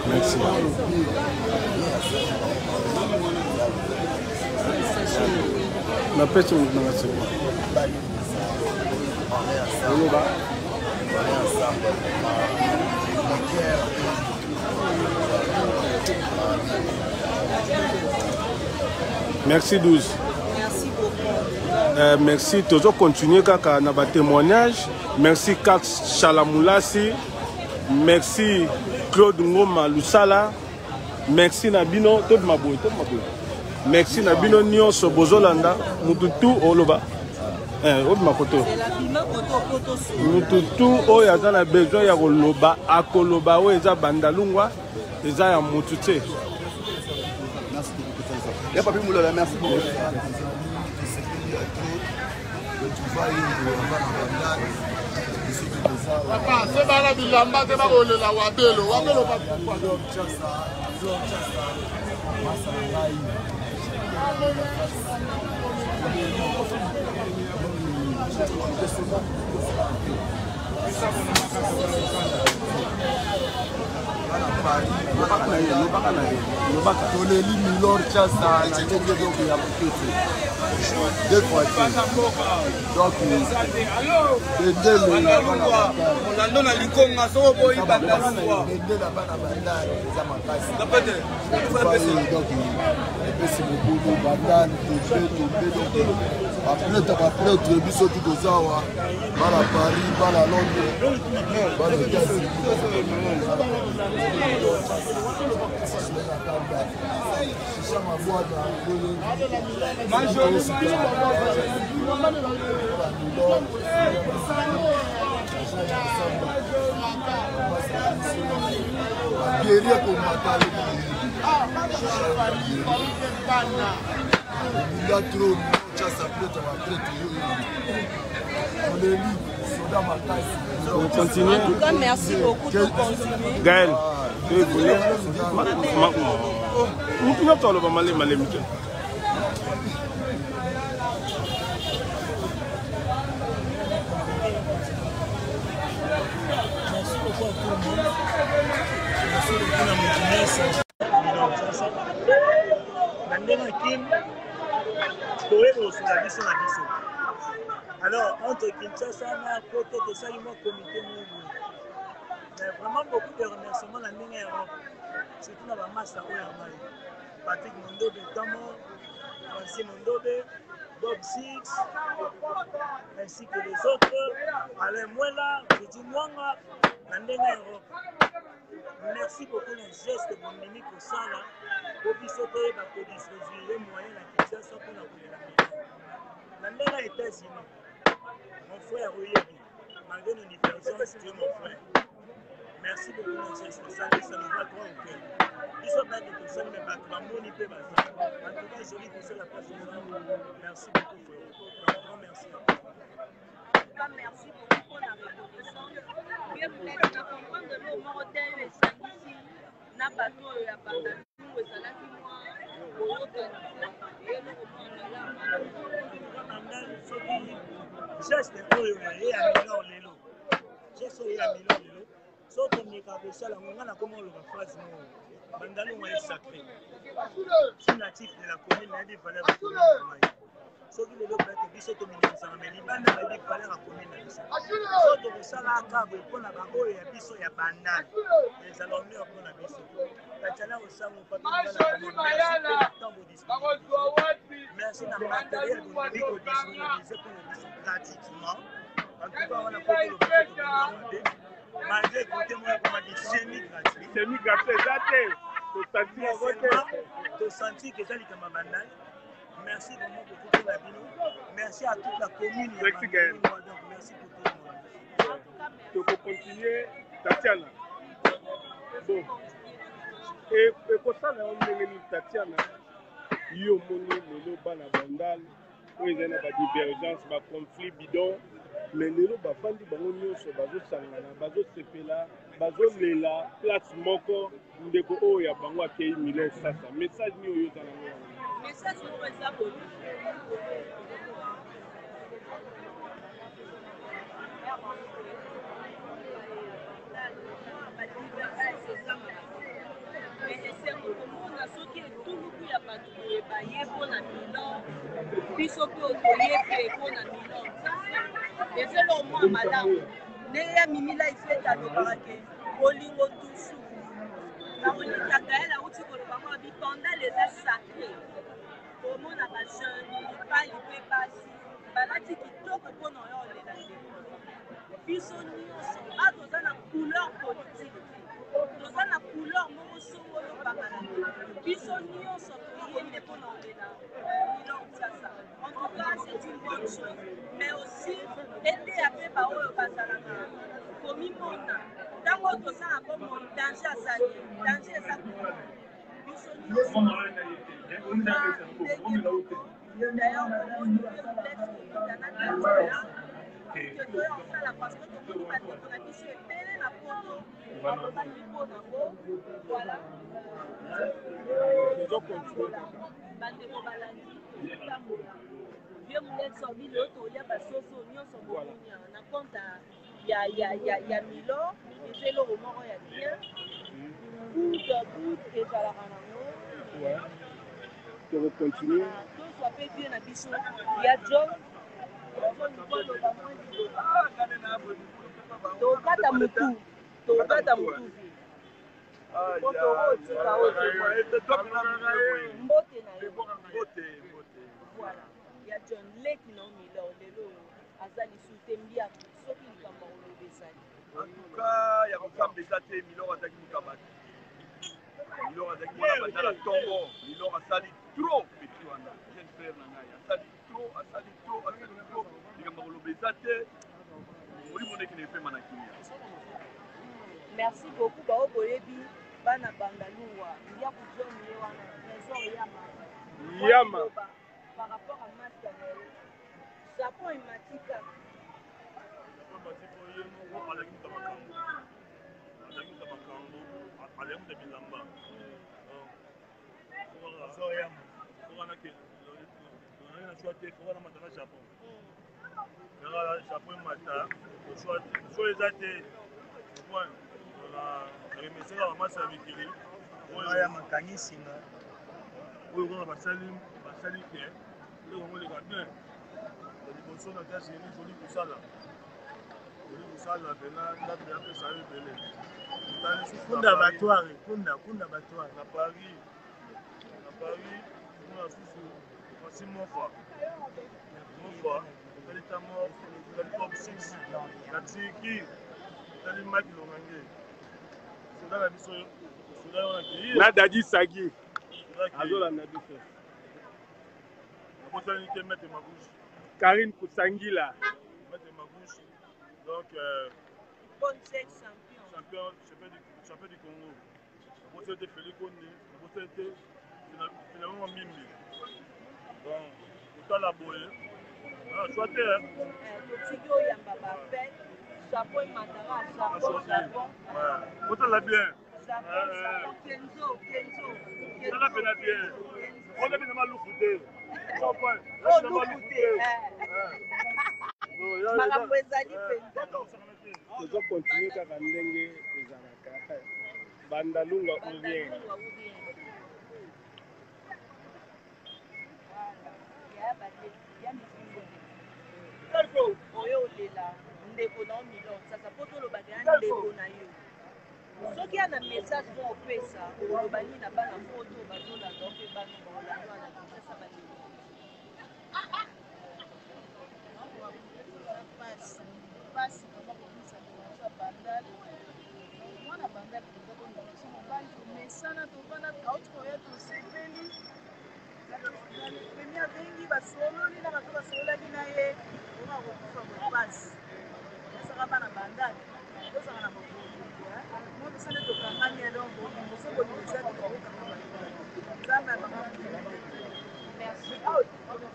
[SPEAKER 4] Merci. Na pesa mnasema. Merci 12.
[SPEAKER 7] merci beaucoup
[SPEAKER 4] merci toujours continuer kaka na ba témoignage. Merci Kat Chalamulasi. Merci Claude Ngoma Lusala. Merci Nabino tout maboy. Merci Nabino nyonso bozolanda mututu oloba. Obi makoto. Mututu oyo aza na besoin ya koloba akoloba oyo eza bandalungwa eza ya mutute.
[SPEAKER 8] Ya papi Moulola, merci beaucoup.
[SPEAKER 6] Papa, c'est pas la bilamba, c'est pas la wabelo.
[SPEAKER 11] toleli milor chasa na ndenge donc ya mokete deux fois donc
[SPEAKER 8] Orlando na likonga soko boyi banda
[SPEAKER 11] bendela bana bandani eza makasi donc epesi mobubu bandani tobe donc bapretre biso tu toza awa bana Paris bana Londres bana États-Unis guerrier combattant il y a trop de chasse à prêtre
[SPEAKER 4] on continue.
[SPEAKER 7] En tout cas, merci beaucoup pour continuer.
[SPEAKER 4] Gaël, vous voulez nous pouvons parler de Malé.
[SPEAKER 9] Merci beaucoup à tout le monde. Merci beaucoup à mon jeunesse. Alors, entre Kinshasa et Poto, tout ça, il m'a comité. Mais vraiment beaucoup de remerciements à l'Europe. Surtout dans la masse à Ouermaï. Patrick Mondobe, Tamo, Francis Mondobe, Bob Six, ainsi que les autres. Alain Mouela, Fidi Mwanga, la Europe. Merci beaucoup les gestes de mon ami pour ça. Pour sauter, pour distribuer les moyens à Kinshasa pour la Mandela États-Unis, mon frère Oyeri, malgré nos différences, tu es mon frère. Merci beaucoup, mon frère, ça nous va droit au cœur. Ils sont pas de personnes, mais pas de mon IP bazar. En tout cas, joli pour cela, la place de merci beaucoup, frère. Un grand merci à vous.
[SPEAKER 10] Merci beaucoup pour la reconnaissance. Bien, vous êtes à comprendre de l'eau mortel et sanguici. N'a pas tout à parler. Nous, ça l'a dit moi.
[SPEAKER 9] Geste oyo ya milor lelo geste oyo ya milor lelo soki omeka kosala ngo nga na koma oloba phrase moko bandalo ngo est sacré je suis natif de la commune nayebi valeur ya commune mai soki lelo peut-être biso tominisaka mais libanda nayebi valeur ya commune na biso so tokosala akabo mpona bango oyo ya biso ya banani ezala honneur mpona biso katiala kosango merci na matériel bondi kodisponibilize mpona biso gratuitement en tout cas wana kokolobaabe malgré côté moya komaki semi gratuit
[SPEAKER 2] eza te
[SPEAKER 9] tosenti ke eza likamba bandani merci vraiment beaucoup pour la bino merci à toute la commune donc merci pour tout le monde
[SPEAKER 2] tokocontinue Tatiana bon ekosala yo ndenge nini Tatiana yo moni lelo bana bandal oyo eza na badivergence baconflit bidon mais lelo bafandi bango nyonso bazosangana bazosepela bazolela place moko ndeko oyo ya bango akei Milen sasa message ni oyo eza nango yango
[SPEAKER 10] message moko eza boye esengo komona soki etuluku ya bato boye baye mpona milor biso mpe otoye mpe mpona milor ezelo mwa malamu nde ya mimila ifeta alobaka bolingo tusu na kolingaka ye nauti koloba mwa bipandal eza sacré komona bajeune mibali mpe basi balati kitoko mpona oyo olela ndeko biso nyonso a toza na couleur politique toza na couleur moko songolo bangana biso nyonso toyende mpona olela milor tiasa en tout cas c'est une bonne chose mais aussi eteya mpe baoyo bazalaka komimona ntango toza na bomo danger azali danger eza biso nyonso d'ailleurs omoni parce que tomoni bandeko na biso ebele na poto balobaki mpo nango voilà bandeko balandi tambola vie monetso bino tolia basoso nyonso bokunya na compte ya milor eza eloko moko ya bien good ezalaka nango
[SPEAKER 4] tokocontinue
[SPEAKER 10] tozwa mpe vie na biso ya john tokata mutu vie po tokotika mbote na yo voilà ya john leki na omilor lelo aza lisusu te mbiaka soki likambo akoloba ezali
[SPEAKER 8] antuka ya kokamba eza te milor azalaki mokabati milor azalaki mwana batala ntongo milor asali trop petit wana jeune frère na ngai asali trop likambo akoloba eza te molimo ndeki na epema na kimia
[SPEAKER 10] merci beaucoup bao boyebi bana bandalungwa ndia kujomi ye wana trésor yama par rapport à master japon ematika
[SPEAKER 9] Japon mata so eza te remeseka bamasa ya mikili oyo ya makangisinga oyo kaka basali te eloko leka bien liboso na tasi yeni zoli kosala pena ndambe apesa yo ebele kunda batoire na paris kuna susu masi mofa talita mor tali top 6 na tiki tali maki longange soda na biso soda wana ki
[SPEAKER 2] na dadi sagi azolanda biso
[SPEAKER 9] abosani te mete mabouche
[SPEAKER 2] Karine Kusangila
[SPEAKER 9] mete mabouche donc
[SPEAKER 10] bonne sexe
[SPEAKER 9] champion du Congo abosani te Félix Konde abosani te finalement Mimbi bon kotala boye soit te
[SPEAKER 10] totiki oyamba bafe japon emataka japon
[SPEAKER 9] kotala bien
[SPEAKER 10] kenzo
[SPEAKER 9] tala pena bien ona bina maluku te
[SPEAKER 10] makambo ezali mpenza
[SPEAKER 4] tozokontinue kaka ndenge ezalaka bandalunga urien
[SPEAKER 10] oyo olela ndeko na omilor sasa po tolobaka ya ndeko na yo soki ana message mo opesa oloba nini na bana foto bazolanda mpe bana baolanda wana kisasa balelo
[SPEAKER 5] pasi kama komisa kowanza bandali mwana bandali koza komiso mobali komesana tovanda kauti koya tosepeli premier bengi basololi na bato basololaki na ye oka kokufa mopasi esaka bana bandali tozala na mokolo mopesane tokangami elongo moso bolimisa tokokokanga nzambe abanga
[SPEAKER 10] merci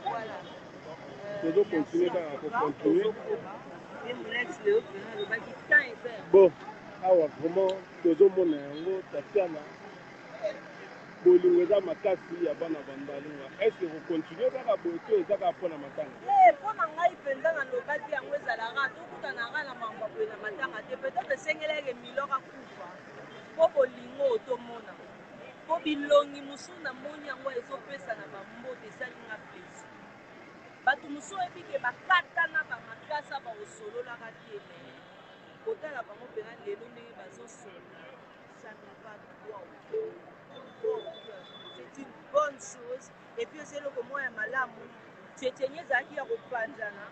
[SPEAKER 10] voilà
[SPEAKER 4] tozokontinue kaka kocontinue
[SPEAKER 10] bon
[SPEAKER 4] awa vraiment tozomona yango tatiana bolingo eza makasi ya bana bandalunga estce kocontinue kaka boye to ezaka mpona matanga
[SPEAKER 10] mpo na ngai mpenza nalobaki yango ezalaka tokutanaka na mambo boye na matanga te peut-être esengelaki miloko akufa mpo bolingo otomona mpo bilongi mosusu namoni yango ezopesa na bambote esalinga plesi bato mosusu oyebike bakatana bamakasa baosololaka te kotala bango mpena lelo ndenge bazosolola c'est une bonne chose et puis aussi eloko moko ya malamu tietenye ezalaki ya kopanzana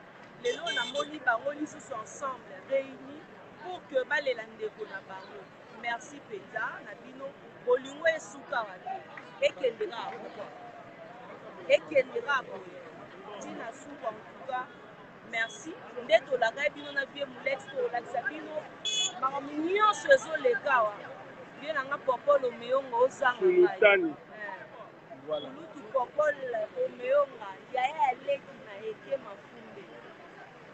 [SPEAKER 10] lelo namoni bango lisusu ensemble réuni pour que balela ndeko na bango merci mpenza na bino bolingo esukaka te ekendeka boye ntina suka entuka merci nde tolaka bino na vie molex tolakisa bino makambo nyonso ezolekawa bie nanga popole omeyonga ozanga ngai kulutu popole omeyonga yaya aleki na eke mafunde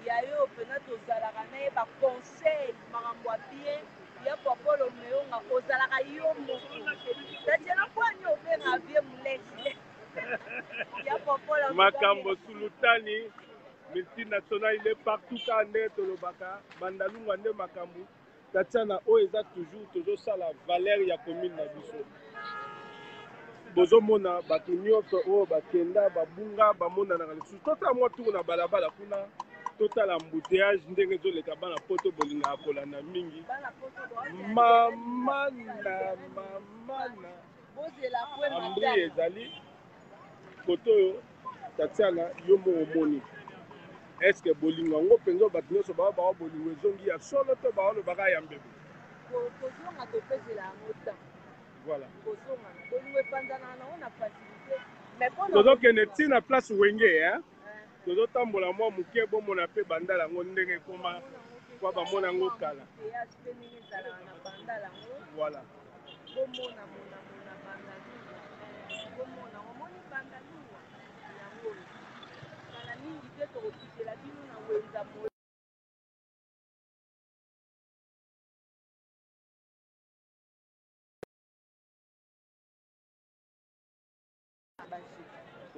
[SPEAKER 10] yayo mpena tozalaka na ye baconseil makambo ya bien ya popole omeyonga ozalaka yo moko tatiana kwani obenga vie molex ya popole
[SPEAKER 2] makambo sulutani multinational il est partout ka nde tolobaka bandalunga nde makambo
[SPEAKER 4] Tatiana oyo eza toujours tozosala valeur ya commune na biso. Bozomona bato nyonso oyo bakenda babunga bamonana na lisusu totala mwa tuku na balabala kuna totala embouteillage ndenge ezoleka bana poto bolingaka kolanda mingi mamana ambri ezali koto oyo Tatiana yo mo omoni eske bolingo yango mpenza bato nyonso bawa bolingo ezongi ya solo to baolobaka ya mbebe
[SPEAKER 10] kozonga topesela yango temps.
[SPEAKER 4] Voilà.
[SPEAKER 10] tozokende
[SPEAKER 4] ntina place wenge tozotambola mwa moke bomona mpe bandala yango ndenge ekoma kwa bamona yango kala voilà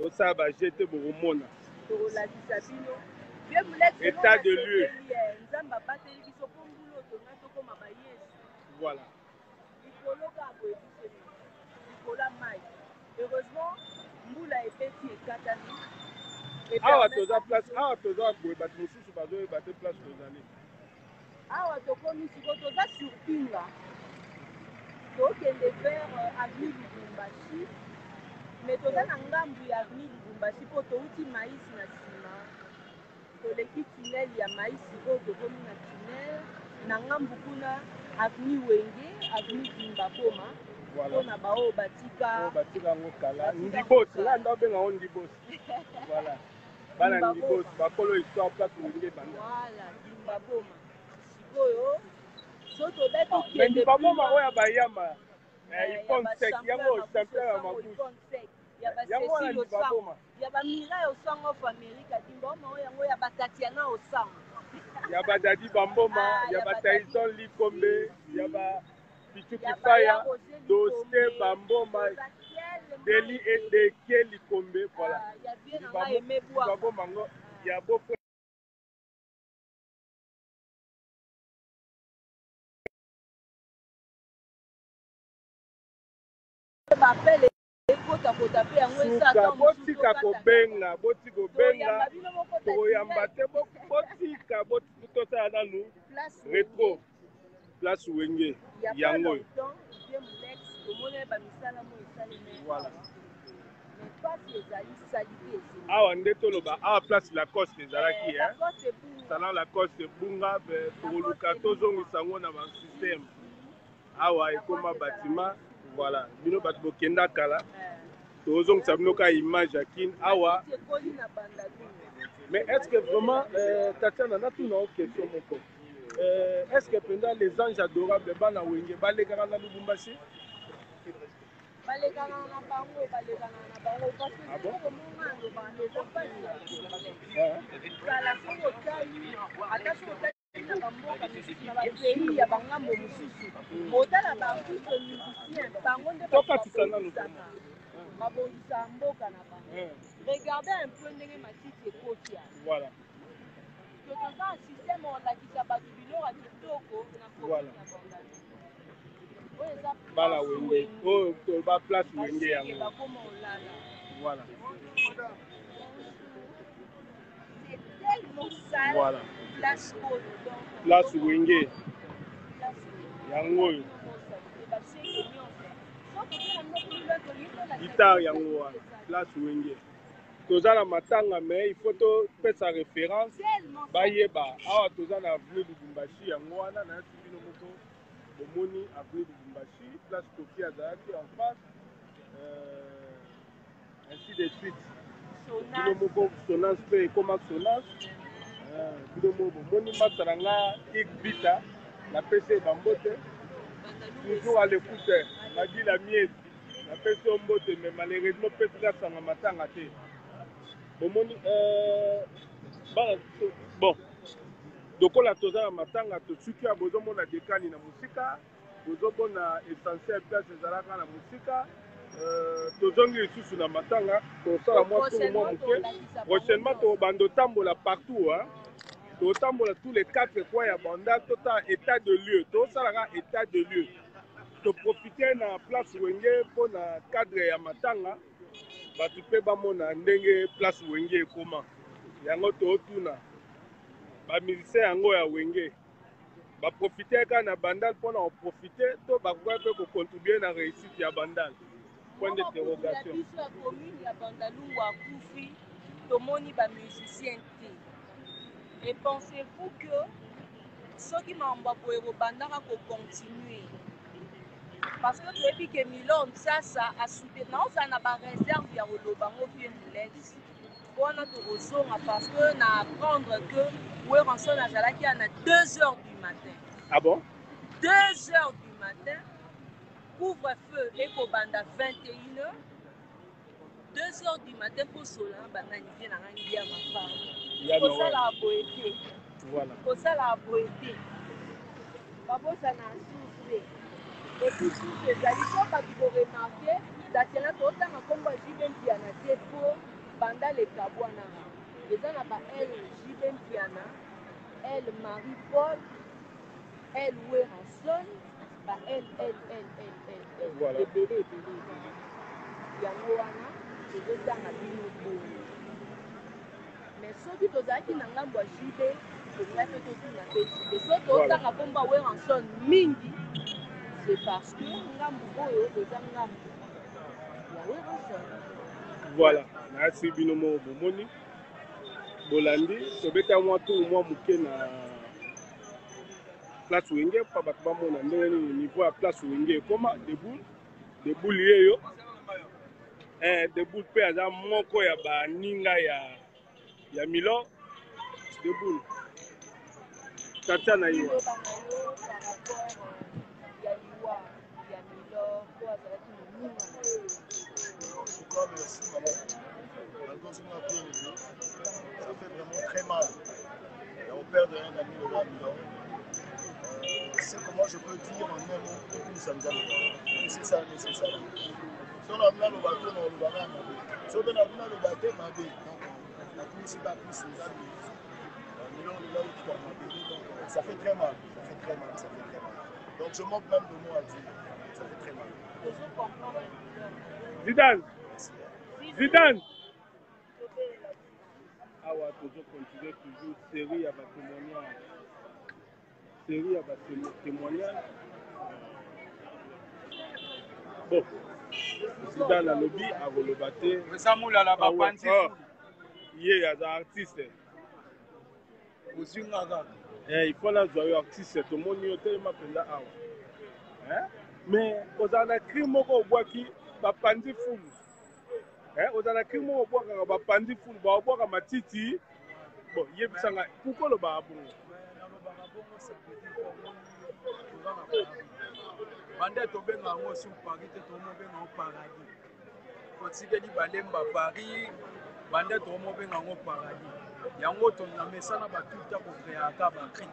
[SPEAKER 4] osala bajete bokomona état de lieu voilà awa toza place awa toza boye bato mosusu bazoyeba te place tozali
[SPEAKER 10] awa tokomi siko toza surpinga tokende vers avenue Lubumbashi mais toza na ngambu ya avenue Lubumbashi mpo touti maïs na nsima toleki tunnel ya maïs oyo tokomi na tunnel na ngambu kuna avenue Wenge avenue Dimbaboma mpona baoyo batika
[SPEAKER 4] yango kala ndibosi nga nda obenga ngo ndibosi voilà bana ndibosi bakolo histoire place Wenge banda
[SPEAKER 10] voilà Dimbaboma sikoyo so tobeti
[SPEAKER 4] mais Dimbaboma oyo bayama iponsek yango champion ya mabushi yango wana Dimbaboma
[SPEAKER 10] ya bamira osango of amerika Dimbaboma oyo yango ya batatiana osango
[SPEAKER 4] ya badadi bamboma ya bataison likombe ya ba pichukifaya doste bamboma deli edeke likombe voilà Dimbaboma ngo ya bofre
[SPEAKER 10] bapele ekota pe yango
[SPEAKER 4] suka botika kobenga tokoyamba te botika tosala nanu retro place Wenge yango oyo voilà awa nde toloba awa place Lacoste ezalaki salon Lacoste ebunga tokoluka tozongisa yango na basystème awa ekoma batima voilà bino bato bokenda kala tozongisa bino ka image ya kine awa mais est-ce que vraiment Tatiana natuna o question moko est-ce que pendant les anges adorables bana Wenge balekaka na Lubumbashi
[SPEAKER 10] balekana na bango parce que kala soki otali ata soki otali na bamboka mosusu na bapays ya bangambo mosusu otala baartiste musicien bango nde babongisa mboka na bango regarde un peu ndenge matiti ekoti ya to toza un système olakisa bato biloko ya kitoko na commune ya Bandundu oyo eza
[SPEAKER 4] bala Wenge oyo ba place Wenge yango
[SPEAKER 10] bakoma olala
[SPEAKER 4] voilà
[SPEAKER 10] c'est tellement sale
[SPEAKER 4] voilà
[SPEAKER 10] place
[SPEAKER 4] Wenge yango oyo guitare yango wana place Wenge toza na matanga mais il faut topesa référence bayeba awa toza na avenue Lubumbashi yango wana nayasi bino moko bomoni avenue Lubumbashi place Kofi azalaki en face ainsi de suite bino moko sonance mpe ekoma sonance bino moko bomoni masala nga ikbita napesi bambote toujours à l'écoute madi la mienne napesi yo mbote mais malheureusement pesi nasanga matanga te bomoni bon lokola toza na matanga tosuki ya bozomona dekani na mosika bozomona essentiel place ezalaka na mosika tozongi lisusu na matanga tosala mwa tour mwa moke prochainement tobanda otambola partout
[SPEAKER 12] totambola tous les 4 coins ya banda tota état de lieu tosalaka état de lieu toprofite na place wenge mpo na cadre ya matanga bato mpe bamona ndenge place wenge ekoma yango tootuna bamusicien yango ya wenge baprofite kaka na bandal mpona koprofite to bakoka mpe kocontribue na réussite ya bandal. Point d'interrogation.
[SPEAKER 10] La commune ya Bandalungu akufi tomoni bamusicien te. Et pensez-vous que soki makambo boye kobandaka kocontinue parce que toyebi ke Milord Nsasa asoutenir naozala na baréserve ya koloba ngo bien relax mpona tokozonga parce que na apprendre que Weranson azalaki na 2h du matin.
[SPEAKER 12] Ah bon?
[SPEAKER 10] 2h du matin, couvre-feu ekobanda 21h. 2h du matin pour cela, bananiser na ngangi ya mafaa. Pour ça la boété.
[SPEAKER 12] Voilà.
[SPEAKER 10] Pour ça la boété. Babo ça na soufflé. Et puis soufflé, ça dit quoi quand tu remarquer, d'attirer autant à combat Jiben Piana pour banda les Kabwana. Les gens là-bas, elle Jiben Piana, elle Marie-Paul, elle Weranson, elle.
[SPEAKER 12] Voilà.
[SPEAKER 10] Yango wana tozotanga bino boye mais soki tozalaki na ngambo ya jibe tokoki mpe totuna mpe jibe so tozotanga mpomba Weranson mingi c'est parce que ngambo oyo eza ngambo ya Weranson.
[SPEAKER 12] Voilà, nasi bino mo bomoni bolandi tobeta mwa tu mwa moke na place wenge mpa bato bamona ndenge nini niveau ya place wenge ekoma deboule yeyo deboule mpe aza moko ya baninga ya Milord deboule tatia na yo
[SPEAKER 11] Merci madame. Ça fait vraiment très mal. Et on perd de un ami le roi Milord. C'est comment je peux dire en un mot que nous sommes amis. C'est ça nécessaire. Si on a vu le bateau, on le verra. Si on a vu le bateau, on a vu. Donc la course pas plus les amis. Milord est là où tu as donc ça fait très mal. Ça fait très mal. Ça fait très mal. Donc je manque même de mots à dire. Ça fait très mal.
[SPEAKER 12] Zidane. Zidane. Ah ouais, toujours continuer toujours série à témoignage. Série à témoignage. Bon. Zidane a lobby à Rolobaté.
[SPEAKER 1] Mais ça moule à la Bapanti.
[SPEAKER 12] Il y a des artistes. Il faut la jouer artiste. Tout le monde est tellement pendant awa. Mais aux anacris moko boaki Bapanti fou. Aux anacris moko boaka Bapanti fou. Boaka matiti. Bon, yebisanga pourquoi le babou?
[SPEAKER 1] Bande to benga ngo sur Paris te to mo benga au paradis. Ko tikeli balemba Paris, bande to mo benga ngo paradis. Yango to na mesana ba tout ta ko créer ka ba cri.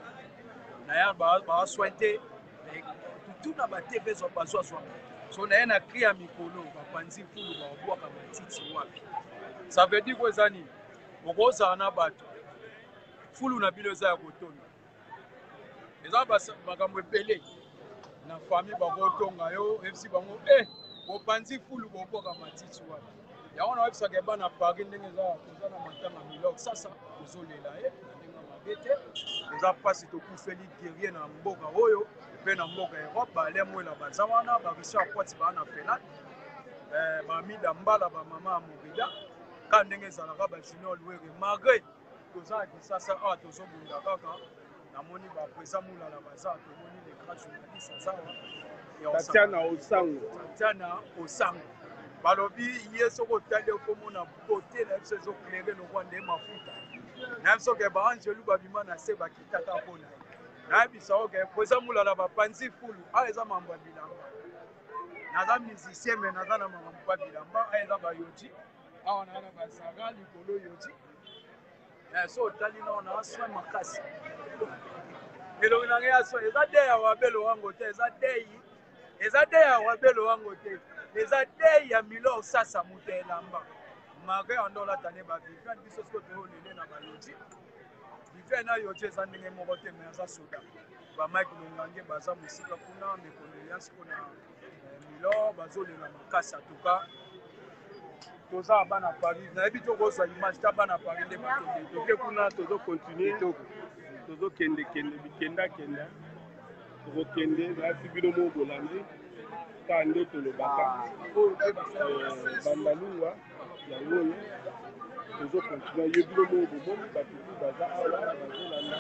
[SPEAKER 1] Na ya ba sointer tout na ba TV zo ba so. So na na cri ya mikolo ba panzi fulu ba boaka matiti wapi. Ça veut dire quoi zani? Okoza na bato. Fulu na bilo za kotonda. Eza makambo epele na famille bakotonga yo FC bango bopanzi fulu boboka matiti wapi yango na website eba na Paris ndenge eza na matanga Milord sasa kozolela ndenge mabete eza pasi tokufeli guerrier na mboka oyo mpe na mboka Europe balemwela baza wana barisi akwati baa na penal bamida mbala bamama ya morida ka ndenge ezalaka bajunior lwere malgré tozalaki sasa awa tozobunda kaka namoni bapresa mulala baza tomoni les grands journalistes azawa Tatiana Osango balobi ye soko tali okomona beauté na biso ezoklere lokwa nde mafuta na biso ke baangelu babima na se bakitaka mpona nayebisa oke presa mulala bapanzi fulu awa eza mambo ya bilamba naza musicien me naza na makambo ya bilamba aya eza bayoji awa naa na bazaga likolo yoji so otali nao na asoi makasi elongi na ngai aso eza de ya wabelo wango te eza de ya wabelo wango te eza de ya Milord Nsasa moto elamba malgré andolata ne baviviane biso siko toolele na bayoji
[SPEAKER 8] dive na yo te eza ndenge moko te me aza soda bamike longange baza mosika kuna mekondoléance mpona Milor bazolela makasi atuka toza bana Paris nayebi tokozwa image ta bana Paris nde bakende
[SPEAKER 12] toke kuna tozocontinue tozokendekende bikendakenda tokokende nayasi bino mo bolandi ka nde tolobaka bandalungwa yango oyo tozocontinue ye bino mo bomoni batutu baza awa bazolanda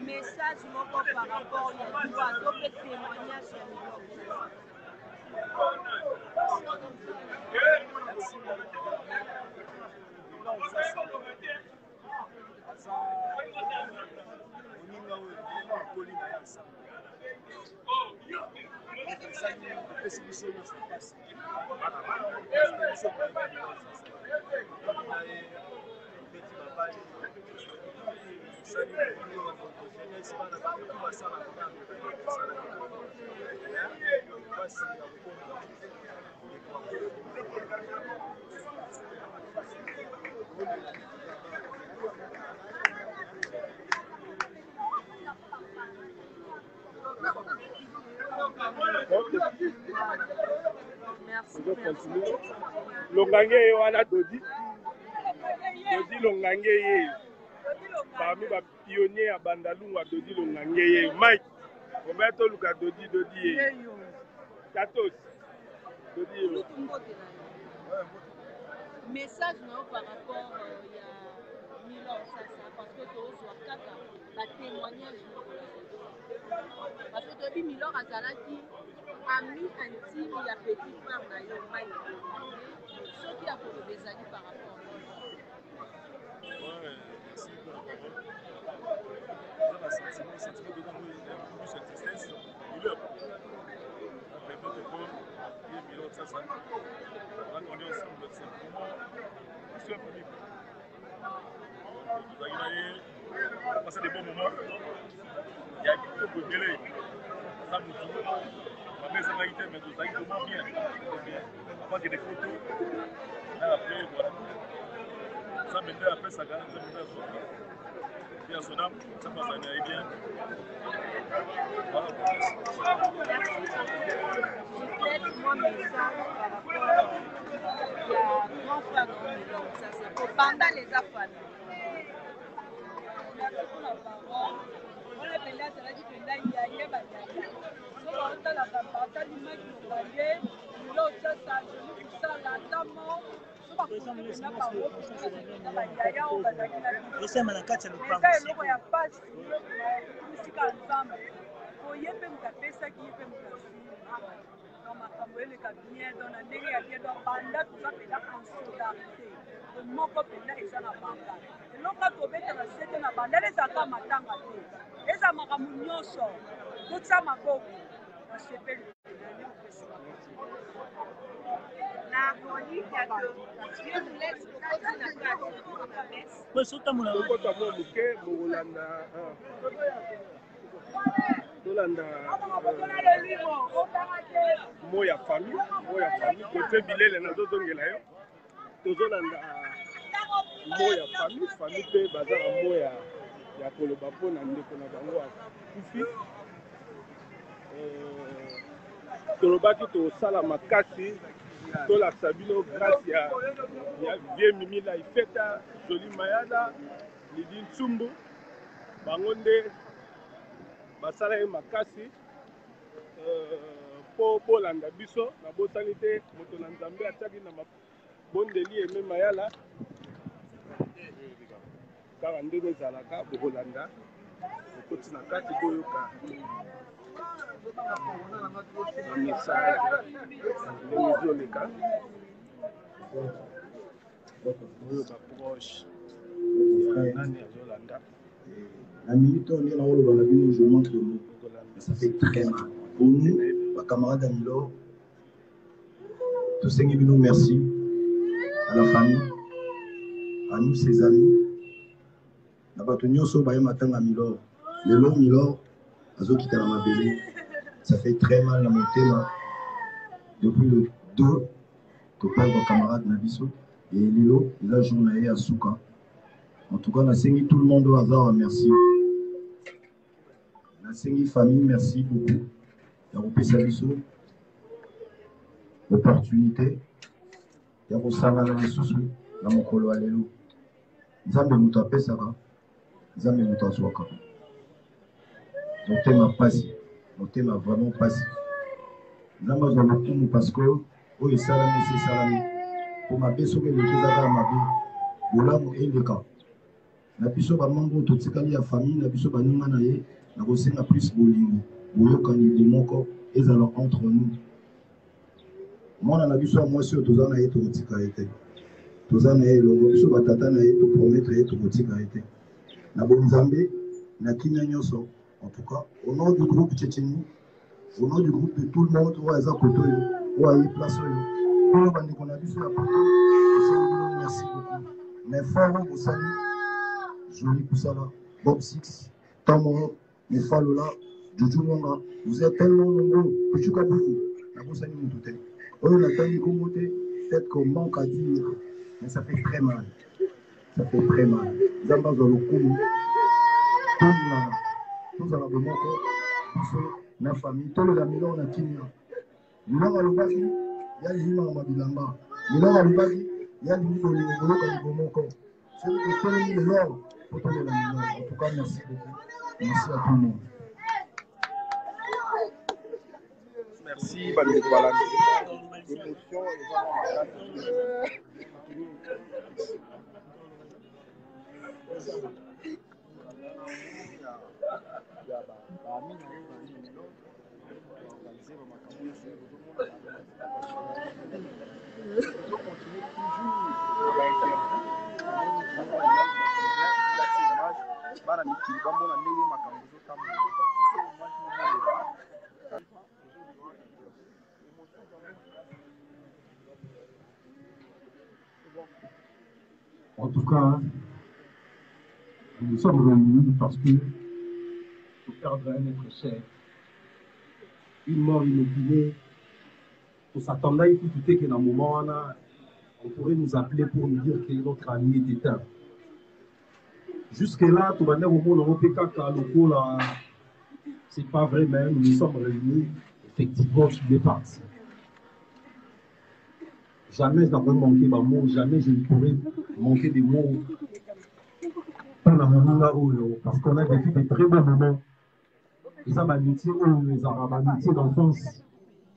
[SPEAKER 10] message moko par rapport ya bato pe témoignage ya
[SPEAKER 12] longange ye wana dodi longange ye parmi bapionnier ya bandalungwa dodi longange ye Mike obe toluka dodi ye Katos dodi ye
[SPEAKER 10] message na par rapport ya Milor sasa parce que tozwa kaka ba témoignage parce que tobi Milor azalaki ami intime ya petit frère na yo Mike soki akoloba ezali par rapport
[SPEAKER 2] on a passé des bons moments. Il y a beaucoup de délai. Ça me dit, ma mère s'est arrêtée, mais tout ça, il comment bien. On prend des photos. Et après, voilà. Ça me dit après, ça gagne, ça me dit à son âme. Et à son âme, ça passe à aller bien. Voilà.
[SPEAKER 10] Peut-être mon message par rapport à grand frère de Milor, ça c'est pour pendant les affaires. On a penda azalaki penda yaye bayaya soki otalaka batali maki lobaye lelo otiasa joli kosala atamo soki bango bayaya oyo bazalaki naeza eloko ya pasi misika ya nzambe oye mpe moto apesaki ye mpe moto asili don makambo eleka bien don na ndenge ya bien don banda toza penda en solidarité moko penda eza na banga eloko tobetaka sete na banda ezalaka matanga te eza makambo nyonso totia maboko nasepeli
[SPEAKER 12] okota mwa moke bokolanda tolanda mo ya famille kote bilele nazozongela yo tozolanda mo ya famille mpe baza na mo ya koloba mpona ndeko na bango akufi tolobaki tosala makasi tolakisa bino grâce ya vie mimila ifeta joli mayala lidi nsumbu bango nde basala ye makasi mpo bolanda biso na bosani te moto na nzambe atiaki na mabondeli eme mayala kaka ndenge ezalaka bokolanda okoti na kati boyoka message ndenge ezoleka oyoka proche ya nani azolanda
[SPEAKER 13] la minute on est là, on le va la vie, je montre le mot. Ça fait très mal. Pour nous, camarades Amilo, tous ces nous merci à la famille, à nous ses amis. La bâtonnière so baye matin à Milo, le long Milo, azo qui t'a ma belle, ça fait très mal dans mon thème depuis le 2 que parle de camarade Nabiso et Lilo, il a journée à Souka. En tout cas, on a saigné tout le monde au hasard, merci. On a saigné famille, merci beaucoup. Il y a repris Sabiso, opportunité, il y a Rosana les sous dans mon colo à l'élo. Ils ont nous taper ça va, ils ont nous taper ça va. Mon thème a passé, mon thème a vraiment passé. Ils ont besoin de tout parce que, oh, et salamé, c'est salamé. Pour ma baisse, le choses à ma vie, voilà mon élément. La biso ba mambo to tikali ya famille, la biso ba ninga na ye, na kosenga plus bolingo. Boyokani de moko ezala entre nous. Mwana na biso moi sur tozana ye to tika ete. Tozana ye longo biso ba tata na ye to promettre ye to tika ete. Na bonzambe na kinya nyoso. En tout cas, au nom du groupe Tchétchénie, au nom du groupe de tout le monde, ou à Zakoto, ou à Place, merci beaucoup. Mais fort, vous savez, joli pour ça là, Bob Six, Tamon, les Falola, Jojo Monga, vous êtes tellement nombreux, Pichu Kaboukou, la Boussani Moutouté. On a tellement commoté, peut-être qu'on manque à dire, mais ça fait très mal. Ça fait très mal. Zamba dans le coup, tout à l'abonnement, la famille, tout le Gamila, on a Kenya. Milon à l'Obaki, il y a l'Ima à Mabilamba. Milon à l'Obaki, il y a l'Ima à l'Obaki. C'est le Nord pour tout le Gamila. En tout cas, merci beaucoup. Merci à tout le monde.
[SPEAKER 12] Merci, Bandit Balani. Émotion,
[SPEAKER 13] En tout cas, nous sommes réunis parce que pour perdre un être cher, une mort inopinée, pour s'attendre à écouter qu'à un moment, on pourrait nous appeler pour nous dire que notre ami est éteint. Jusque-là, tout le monde au PKK, c'est pas vrai, mais nous nous sommes réunis effectivement sur des parties. Jamais je n'aurais manqué de mots, jamais je ne pourrais manquer des mots parce qu'on a vécu des très bons moments. Et ça, l'amitié, les Arabes, l'amitié d'enfance,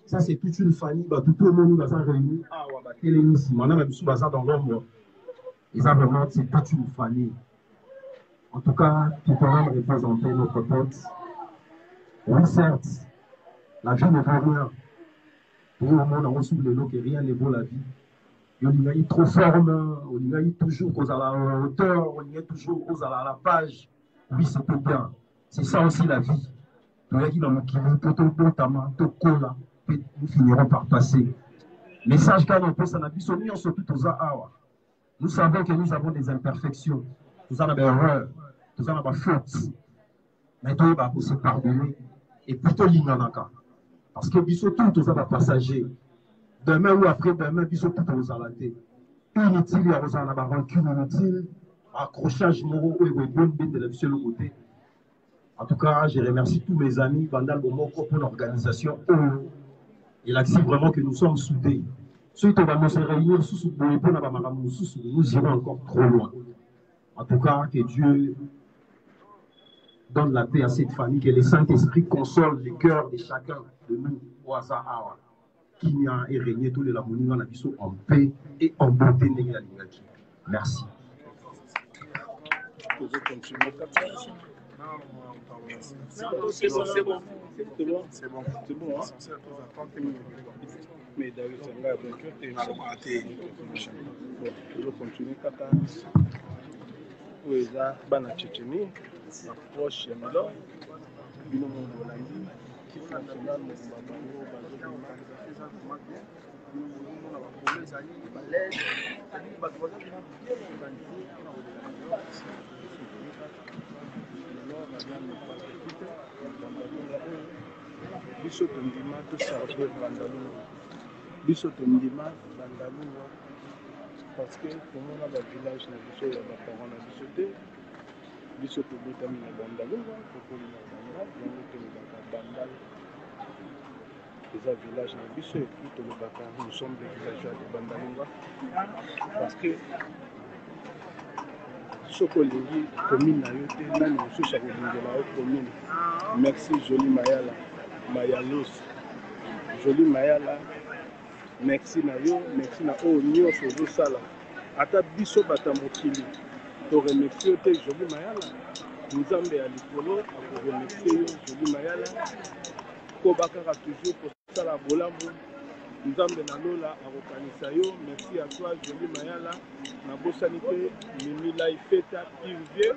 [SPEAKER 13] ça c'est toute une famille, tout le monde nous a réunis. Ah, ouais, Télémis, on a même sous ça dans l'ombre. Et ça, vraiment, c'est toute une famille. En tout cas, tout le monde représentait notre pote. Oui, certes, la vie ne vaut rien. Tout le monde a reçu le lot que rien ne vaut la vie. Et on y a eu trop ferme, on y a eu toujours aux à la hauteur, on y a toujours aux à la page. Oui, c'était bien. C'est ça aussi la vie. Nous finirons par passer. Message quand on peut s'en appuyer, on se tout aux awa. Nous savons que nous avons des imperfections, nous avons des erreurs, nous avons des fautes. Mais tout va se pardonner et plutôt l'inanaka. Parce que biso tout aux awa passager. Demain ou après demain, biso tout aux alatés. Inutile, il y a un rancune inutile, accrochage moraux et bonne bête de le côté. En tout cas, je remercie tous mes amis Vandal Bomoko pour l'organisation. Il a dit vraiment que nous sommes soudés. Ceux qui vont se réunir nous irons encore trop loin. En tout cas, que Dieu donne la paix à cette famille, que le Saint-Esprit console les cœurs de chacun de nous. Qu'il n'y a et régner tous les lamonis dans la vie en paix et en beauté. Merci.
[SPEAKER 12] C'est bon. Mais d'ailleurs, c'est toujours continuer kaka. Oui, là, Bana Tchétchénie, approche Milo, Bino Mondolandi,
[SPEAKER 4] national mobimba bango bazobima eza vraiment bien omona bakolo ezali balèze c'est-à-dire bato baza bien organise mpona kolela lelo baza nepasepite bandalunga oyo biso tondima toservir bandalunga biso tondima bandalunga parce que tomona bavillage na biso ya baparent na biso te biso tobetami na bandalunga tokolina banda yango tolobaka bandal eza village na biso epuis tolobaka nous sommes des villageois de bandalunga parce que soki olingi commune na yo te nani mosusu akolingela yo commune merci Joli Mayala Mayalos Joli Mayala merci na yo merci na oyo nyonso ozosala ata biso bato ya mokili toremercie yo te Joli Mayala nzambe ya likolo akoremercie yo Joli Mayala koba kaka toujours kosala bolamu nzambe na lola akokanisa yo merci à toi Joli Mayala nabosani te Mimi Laifeta Irvie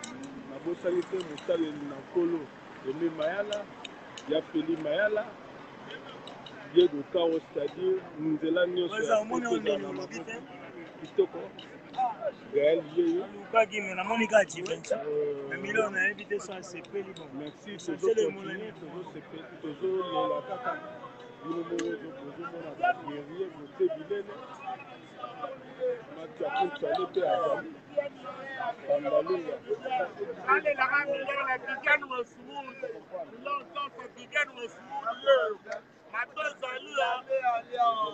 [SPEAKER 4] nabosani te mosaleli na nkolo Emi Mayala ya Feli Mayala Diego Caro c'est-à-dire nzela nyonso ya kitoko Gaël Yeyo
[SPEAKER 9] lukaki me namoni kaka chivensa na milio nayebi te so asepeli bon
[SPEAKER 4] merci tozokontinue tozolela kaka bino moko bozomona baguerrier bote bilele matiakunsale mpe azali bandalunga
[SPEAKER 6] alelaka milio na bigani wesmud milio nyonso bigani wesmud mato ezali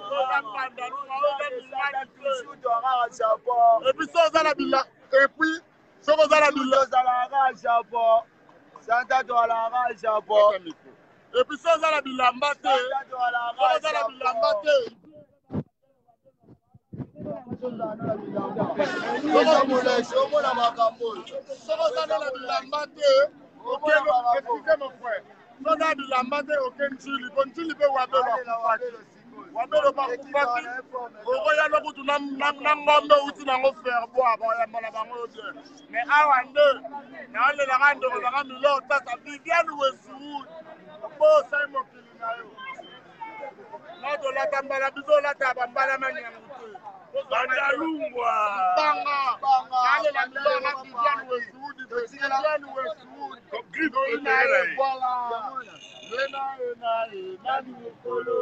[SPEAKER 6] oza bandalunga oza milani te epuis so oza na bila epuis soki oza na bila
[SPEAKER 11] ozalaka japon santa toalaka japon
[SPEAKER 6] epuis so oza na bilamba te so oza na bilamba te
[SPEAKER 11] omona makambo
[SPEAKER 6] soki oza na bilamba te okende mon frère so na bilamba te oke ntili po ntili mpe wabelo bakufaki okoya lokutu na ngombe uti nango faire boire bayamba na bango bien mais awa nde naolelaka ndeko nanga milio tata Viviane Westwood po osali mokili na yo natolata mbala biso olata ya bambala manyangu te bandalungwa tanga nalela milio na Viviane Westwood Viviane Westwood nani mokolo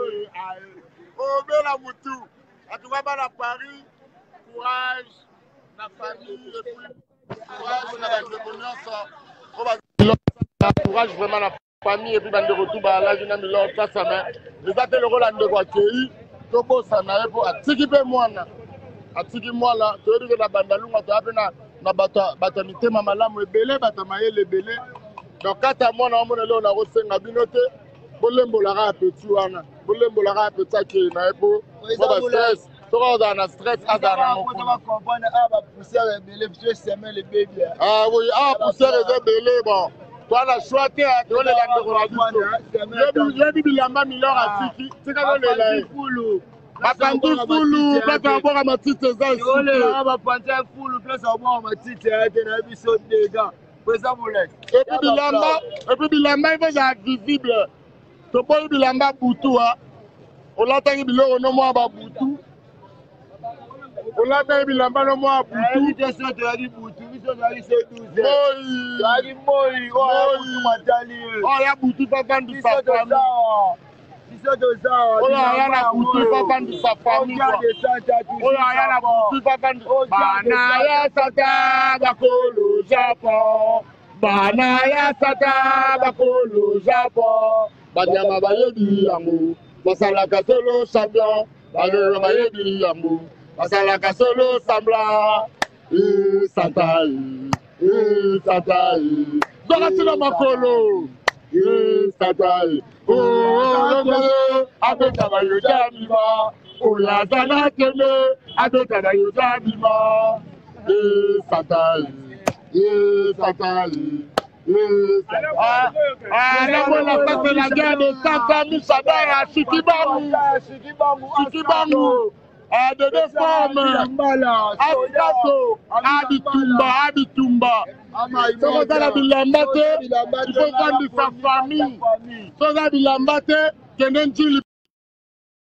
[SPEAKER 6] obela mutu atuka bana Paris courage na famille et puis courage na bandeko nyonso courage vraiment na famille et puis bandeko tu balaki na milio sasa me eza te lokola ndeko akei tobosana ye mpo atiki mpe mwana toyebi ke na bandalunga toya mpe na bato ya mitema malamu ebele bato ya mayele ebele donc kata mwana wamona leo nakosenga bino te bolembolaka ya peti wana bolembolaka ya peti akei na ye mpo bastress soki ozala na stress azala na mokolo oui awa poussière eza ebele bon toana shwa te tolela ndeko na biso yebi bilamba milor atiki tika tolela ye bapanzi fulu place aboka matiti eza esika
[SPEAKER 11] bapanzi fulu place aboka matiti te na biso dega
[SPEAKER 6] et puis bilamba ifo ezala visible toboyi bilamba butu olataki biloko no mwa babutu olataki bilamba no mwa butuoya butu papandisa fami oyo aya na butu papandisa fami oyo aya na butu papandisa bana ya sata bakolo japon bana ya sata bakolo japon banyama bayebi yango basalaka solo champion banyama bayebi yango basalaka solo sambla satai zokatina makolo satai abeta bayoja bima oyazana kele abeta bayoja bima satai nakola pese la guerre de Santa Misada ya Sikibangu de deux formes. Akato, Abitumba. Soki oza na bilamba te, il faut vendre sa famille. Soki oza bilamba te, kende ntili